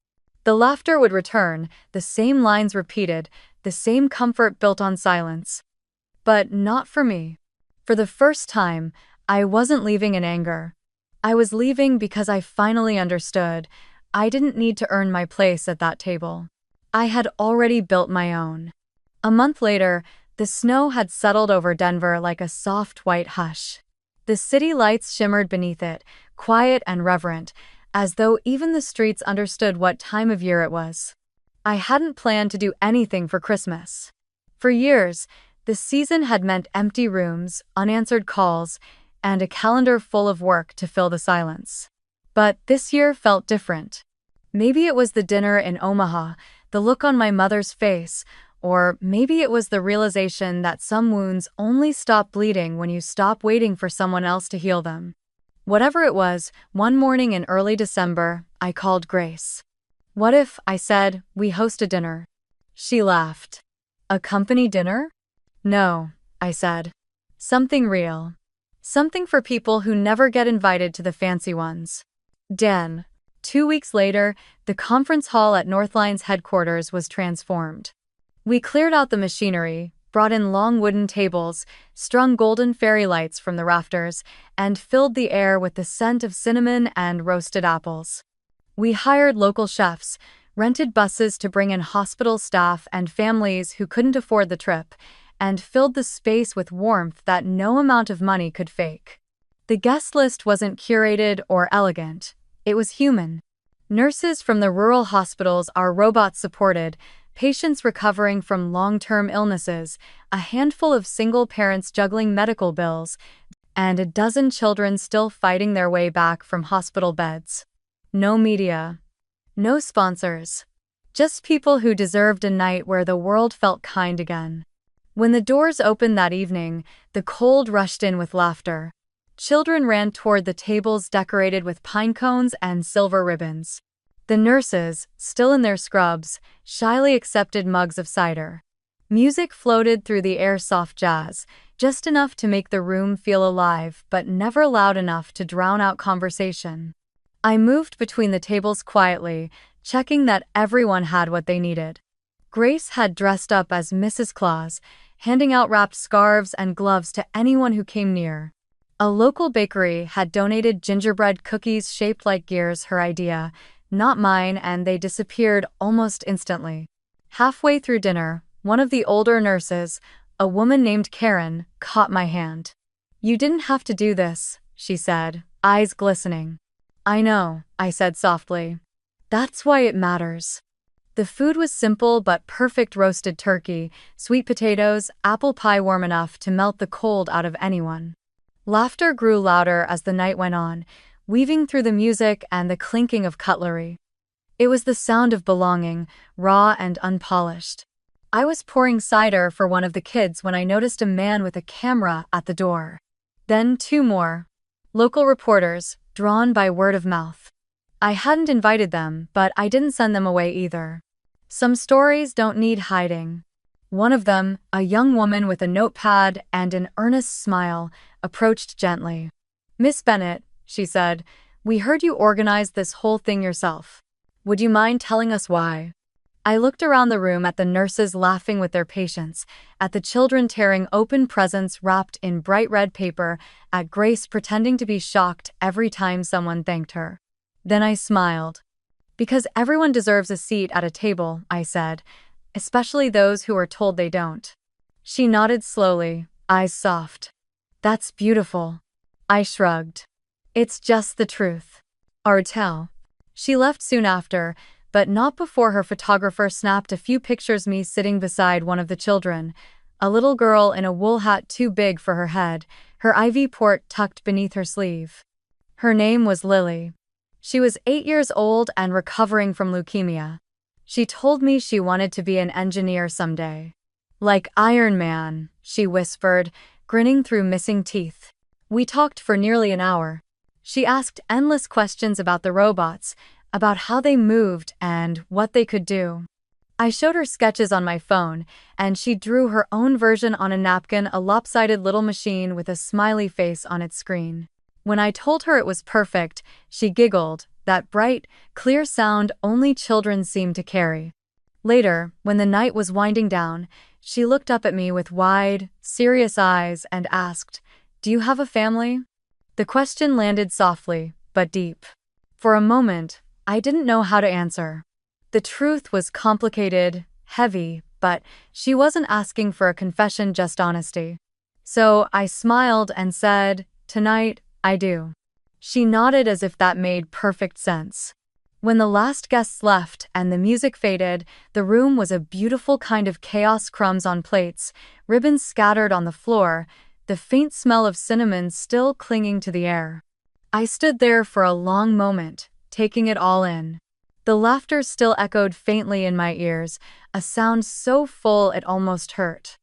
The laughter would return, the same lines repeated, the same comfort built on silence. But not for me. For the first time, I wasn't leaving in anger. I was leaving because I finally understood. I didn't need to earn my place at that table. I had already built my own. A month later, the snow had settled over Denver like a soft white hush. The city lights shimmered beneath it, quiet and reverent, as though even the streets understood what time of year it was. I hadn't planned to do anything for Christmas. For years, the season had meant empty rooms, unanswered calls, and a calendar full of work to fill the silence. But this year felt different. Maybe it was the dinner in Omaha, the look on my mother's face, or maybe it was the realization that some wounds only stop bleeding when you stop waiting for someone else to heal them. Whatever it was, one morning in early December, I called Grace. "What if," I said, "we host a dinner?" She laughed. "A company dinner?" "No," I said. "Something real. Something for people who never get invited to the fancy ones." Den. 2 weeks later, the conference hall at Northline's headquarters was transformed. We cleared out the machinery, brought in long wooden tables, strung golden fairy lights from the rafters, and filled the air with the scent of cinnamon and roasted apples. We hired local chefs, rented buses to bring in hospital staff and families who couldn't afford the trip, and filled the space with warmth that no amount of money could fake. The guest list wasn't curated or elegant. It was human. Nurses from the rural hospitals our robots supported, patients recovering from long-term illnesses, a handful of single parents juggling medical bills, and a dozen children still fighting their way back from hospital beds. No media. No sponsors. Just people who deserved a night where the world felt kind again. When the doors opened that evening, the cold rushed in with laughter. Children ran toward the tables decorated with pine cones and silver ribbons. The nurses, still in their scrubs, shyly accepted mugs of cider. Music floated through the air, soft jazz, just enough to make the room feel alive but never loud enough to drown out conversation. I moved between the tables quietly, checking that everyone had what they needed. Grace had dressed up as Mrs. Claus, handing out wrapped scarves and gloves to anyone who came near. A local bakery had donated gingerbread cookies shaped like gears, her idea, not mine, and they disappeared almost instantly. Halfway through dinner, one of the older nurses, a woman named Karen, caught my hand. "You didn't have to do this," she said, eyes glistening. "I know," I said softly. "That's why it matters." The food was simple but perfect: roasted turkey, sweet potatoes, apple pie warm enough to melt the cold out of anyone. Laughter grew louder as the night went on, weaving through the music and the clinking of cutlery. It was the sound of belonging, raw and unpolished. I was pouring cider for one of the kids when I noticed a man with a camera at the door. Then 2 more. Local reporters, drawn by word of mouth. I hadn't invited them, but I didn't send them away either. Some stories don't need hiding. One of them, a young woman with a notepad and an earnest smile, approached gently. "Miss Bennett," she said, "we heard you organized this whole thing yourself. Would you mind telling us why?" I looked around the room at the nurses laughing with their patients, at the children tearing open presents wrapped in bright red paper, at Grace pretending to be shocked every time someone thanked her. Then I smiled. "Because everyone deserves a seat at a table," I said, "especially those who are told they don't." She nodded slowly, eyes soft. "That's beautiful." I shrugged. "It's just the truth." Artel. She left soon after, but not before her photographer snapped a few pictures me sitting beside one of the children, a little girl in a wool hat too big for her head, her IV port tucked beneath her sleeve. Her name was Lily. She was 8 years old and recovering from leukemia. She told me she wanted to be an engineer someday. "Like Iron Man," she whispered, grinning through missing teeth. We talked for nearly an hour. She asked endless questions about the robots, about how they moved and what they could do. I showed her sketches on my phone, and she drew her own version on a napkin, a lopsided little machine with a smiley face on its screen. When I told her it was perfect, she giggled, that bright, clear sound only children seem to carry. Later, when the night was winding down, she looked up at me with wide, serious eyes and asked, "Do you have a family?" The question landed softly, but deep. For a moment, I didn't know how to answer. The truth was complicated, heavy, but she wasn't asking for a confession, just honesty. So I smiled and said, "Tonight, I do." She nodded as if that made perfect sense. When the last guests left and the music faded, the room was a beautiful kind of chaos: crumbs on plates, ribbons scattered on the floor, the faint smell of cinnamon still clinging to the air. I stood there for a long moment, taking it all in. The laughter still echoed faintly in my ears, a sound so full it almost hurt.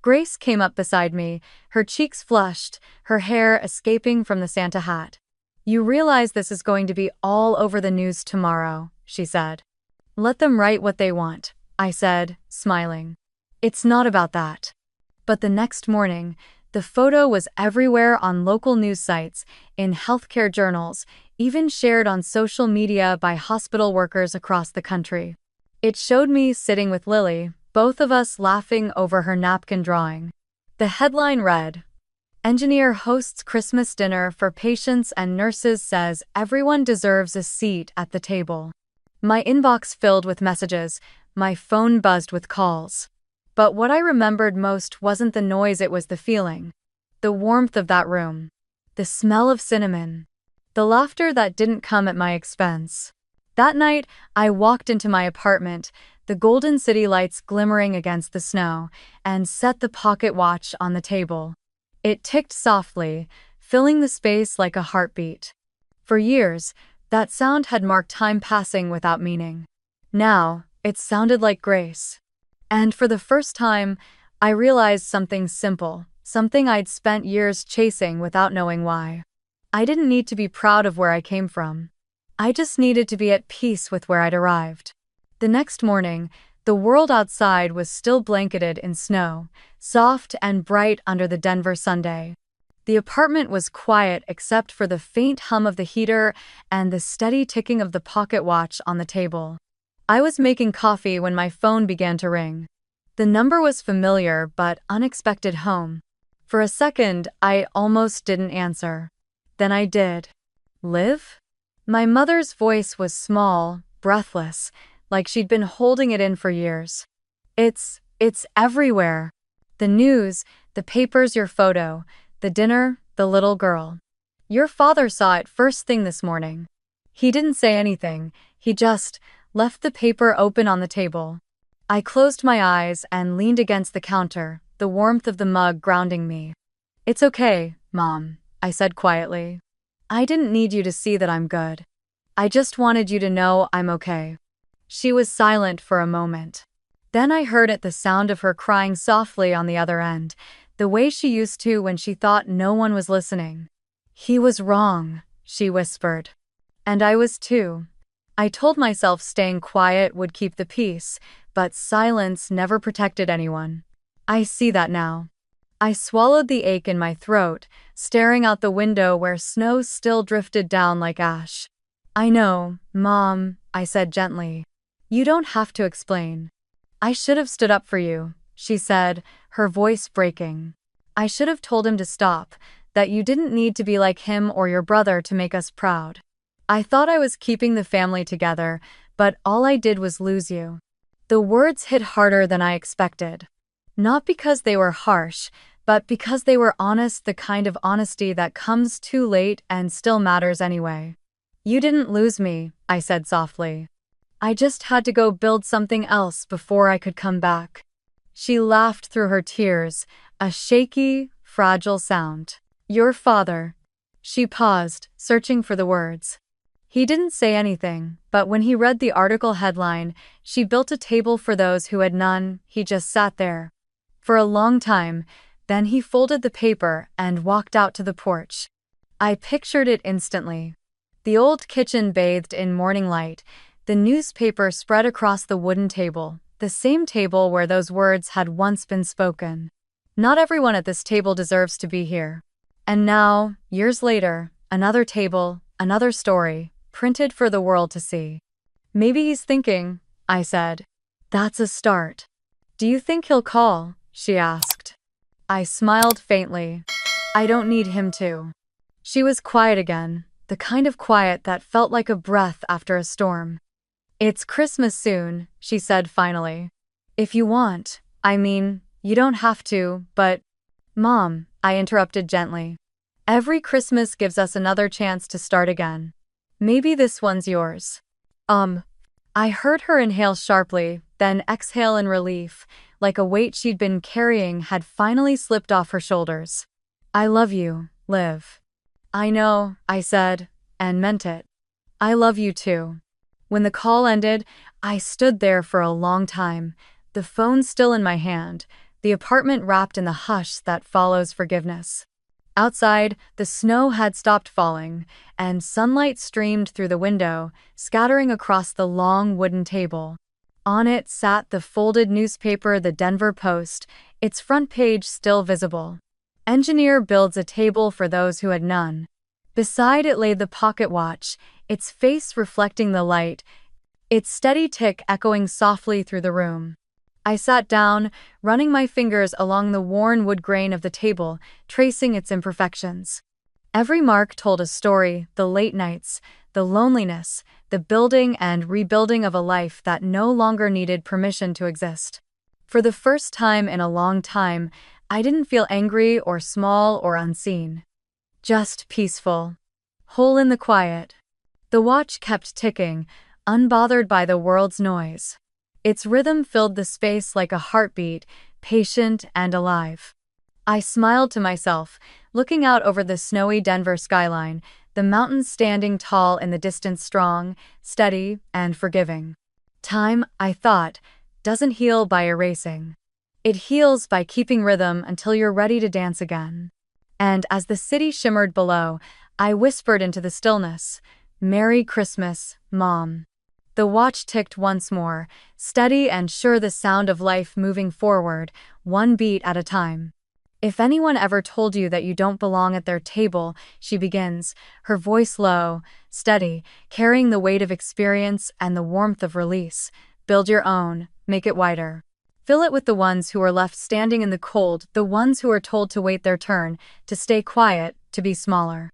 Grace came up beside me, her cheeks flushed, her hair escaping from the Santa hat. "You realize this is going to be all over the news tomorrow," she said. "Let them write what they want," I said, smiling. "It's not about that." But the next morning, the photo was everywhere, on local news sites, in healthcare journals, even shared on social media by hospital workers across the country. It showed me sitting with Lily, both of us laughing over her napkin drawing. The headline read, "Engineer hosts Christmas dinner for patients and nurses, says everyone deserves a seat at the table." My inbox filled with messages, my phone buzzed with calls. But what I remembered most wasn't the noise, it was the feeling. The warmth of that room. The smell of cinnamon. The laughter that didn't come at my expense. That night, I walked into my apartment, the golden city lights glimmering against the snow, and set the pocket watch on the table. It ticked softly, filling the space like a heartbeat. For years, that sound had marked time passing without meaning. Now, it sounded like grace. And for the first time, I realized something simple, something I'd spent years chasing without knowing why. I didn't need to be proud of where I came from. I just needed to be at peace with where I'd arrived. The next morning, the world outside was still blanketed in snow, soft and bright under the Denver Sunday. The apartment was quiet except for the faint hum of the heater and the steady ticking of the pocket watch on the table. I was making coffee when my phone began to ring. The number was familiar but unexpected: home. For a second, I almost didn't answer. Then I did. "Liv?" My mother's voice was small, breathless, like she'd been holding it in for years. It's everywhere. The news, the papers, your photo, the dinner, the little girl. Your father saw it first thing this morning." He didn't say anything, he just left the paper open on the table. I closed my eyes and leaned against the counter, the warmth of the mug grounding me. "It's okay, Mom," I said quietly. "I didn't need you to see that I'm good. I just wanted you to know I'm okay." She was silent for a moment. Then I heard it, the sound of her crying softly on the other end, the way she used to when she thought no one was listening. "He was wrong," she whispered. And I was too. I told myself staying quiet would keep the peace, but silence never protected anyone. I see that now. I swallowed the ache in my throat, staring out the window where snow still drifted down like ash. "I know, Mom," I said gently. "You don't have to explain." "I should have stood up for you," she said, her voice breaking. "I should have told him to stop, that you didn't need to be like him or your brother to make us proud. I thought I was keeping the family together, but all I did was lose you." The words hit harder than I expected. Not because they were harsh, but because they were honest, the kind of honesty that comes too late and still matters anyway. "You didn't lose me," I said softly. "I just had to go build something else before I could come back." She laughed through her tears, a shaky, fragile sound. "Your father." She paused, searching for the words. "He didn't say anything, but when he read the article headline, 'She built a table for those who had none,' he just sat there. For a long time, then he folded the paper and walked out to the porch. I pictured it instantly. The old kitchen bathed in morning light, the newspaper spread across the wooden table, the same table where those words had once been spoken. Not everyone at this table deserves to be here. And now, years later, another table, another story, printed for the world to see. Maybe he's thinking, I said. That's a start. Do you think he'll call? She asked. I smiled faintly. I don't need him to. She was quiet again, the kind of quiet that felt like a breath after a storm. It's Christmas soon, she said finally. If you want, I mean, you don't have to, but… Mom, I interrupted gently. Every Christmas gives us another chance to start again. Maybe this one's yours. I heard her inhale sharply, then exhale in relief, like a weight she'd been carrying had finally slipped off her shoulders. I love you, Liv. I know, I said, and meant it. I love you too. When the call ended, I stood there for a long time, the phone still in my hand, the apartment wrapped in the hush that follows forgiveness. Outside, the snow had stopped falling, and sunlight streamed through the window, scattering across the long wooden table. On it sat the folded newspaper, the Denver Post, its front page still visible. Engineer builds a table for those who had none. Beside it lay the pocket watch, its face reflecting the light, its steady tick echoing softly through the room. I sat down, running my fingers along the worn wood grain of the table, tracing its imperfections. Every mark told a story, the late nights, the loneliness, the building and rebuilding of a life that no longer needed permission to exist. For the first time in a long time, I didn't feel angry or small or unseen. Just peaceful. Whole in the quiet. The watch kept ticking, unbothered by the world's noise. Its rhythm filled the space like a heartbeat, patient and alive. I smiled to myself, looking out over the snowy Denver skyline, the mountains standing tall in the distance, strong, steady, and forgiving. Time, I thought, doesn't heal by erasing. It heals by keeping rhythm until you're ready to dance again. And as the city shimmered below, I whispered into the stillness, "Merry Christmas, Mom." The watch ticked once more, steady and sure, the sound of life moving forward, one beat at a time. If anyone ever told you that you don't belong at their table, she begins, her voice low, steady, carrying the weight of experience and the warmth of release, build your own, make it wider. Fill it with the ones who are left standing in the cold, the ones who are told to wait their turn, to stay quiet, to be smaller.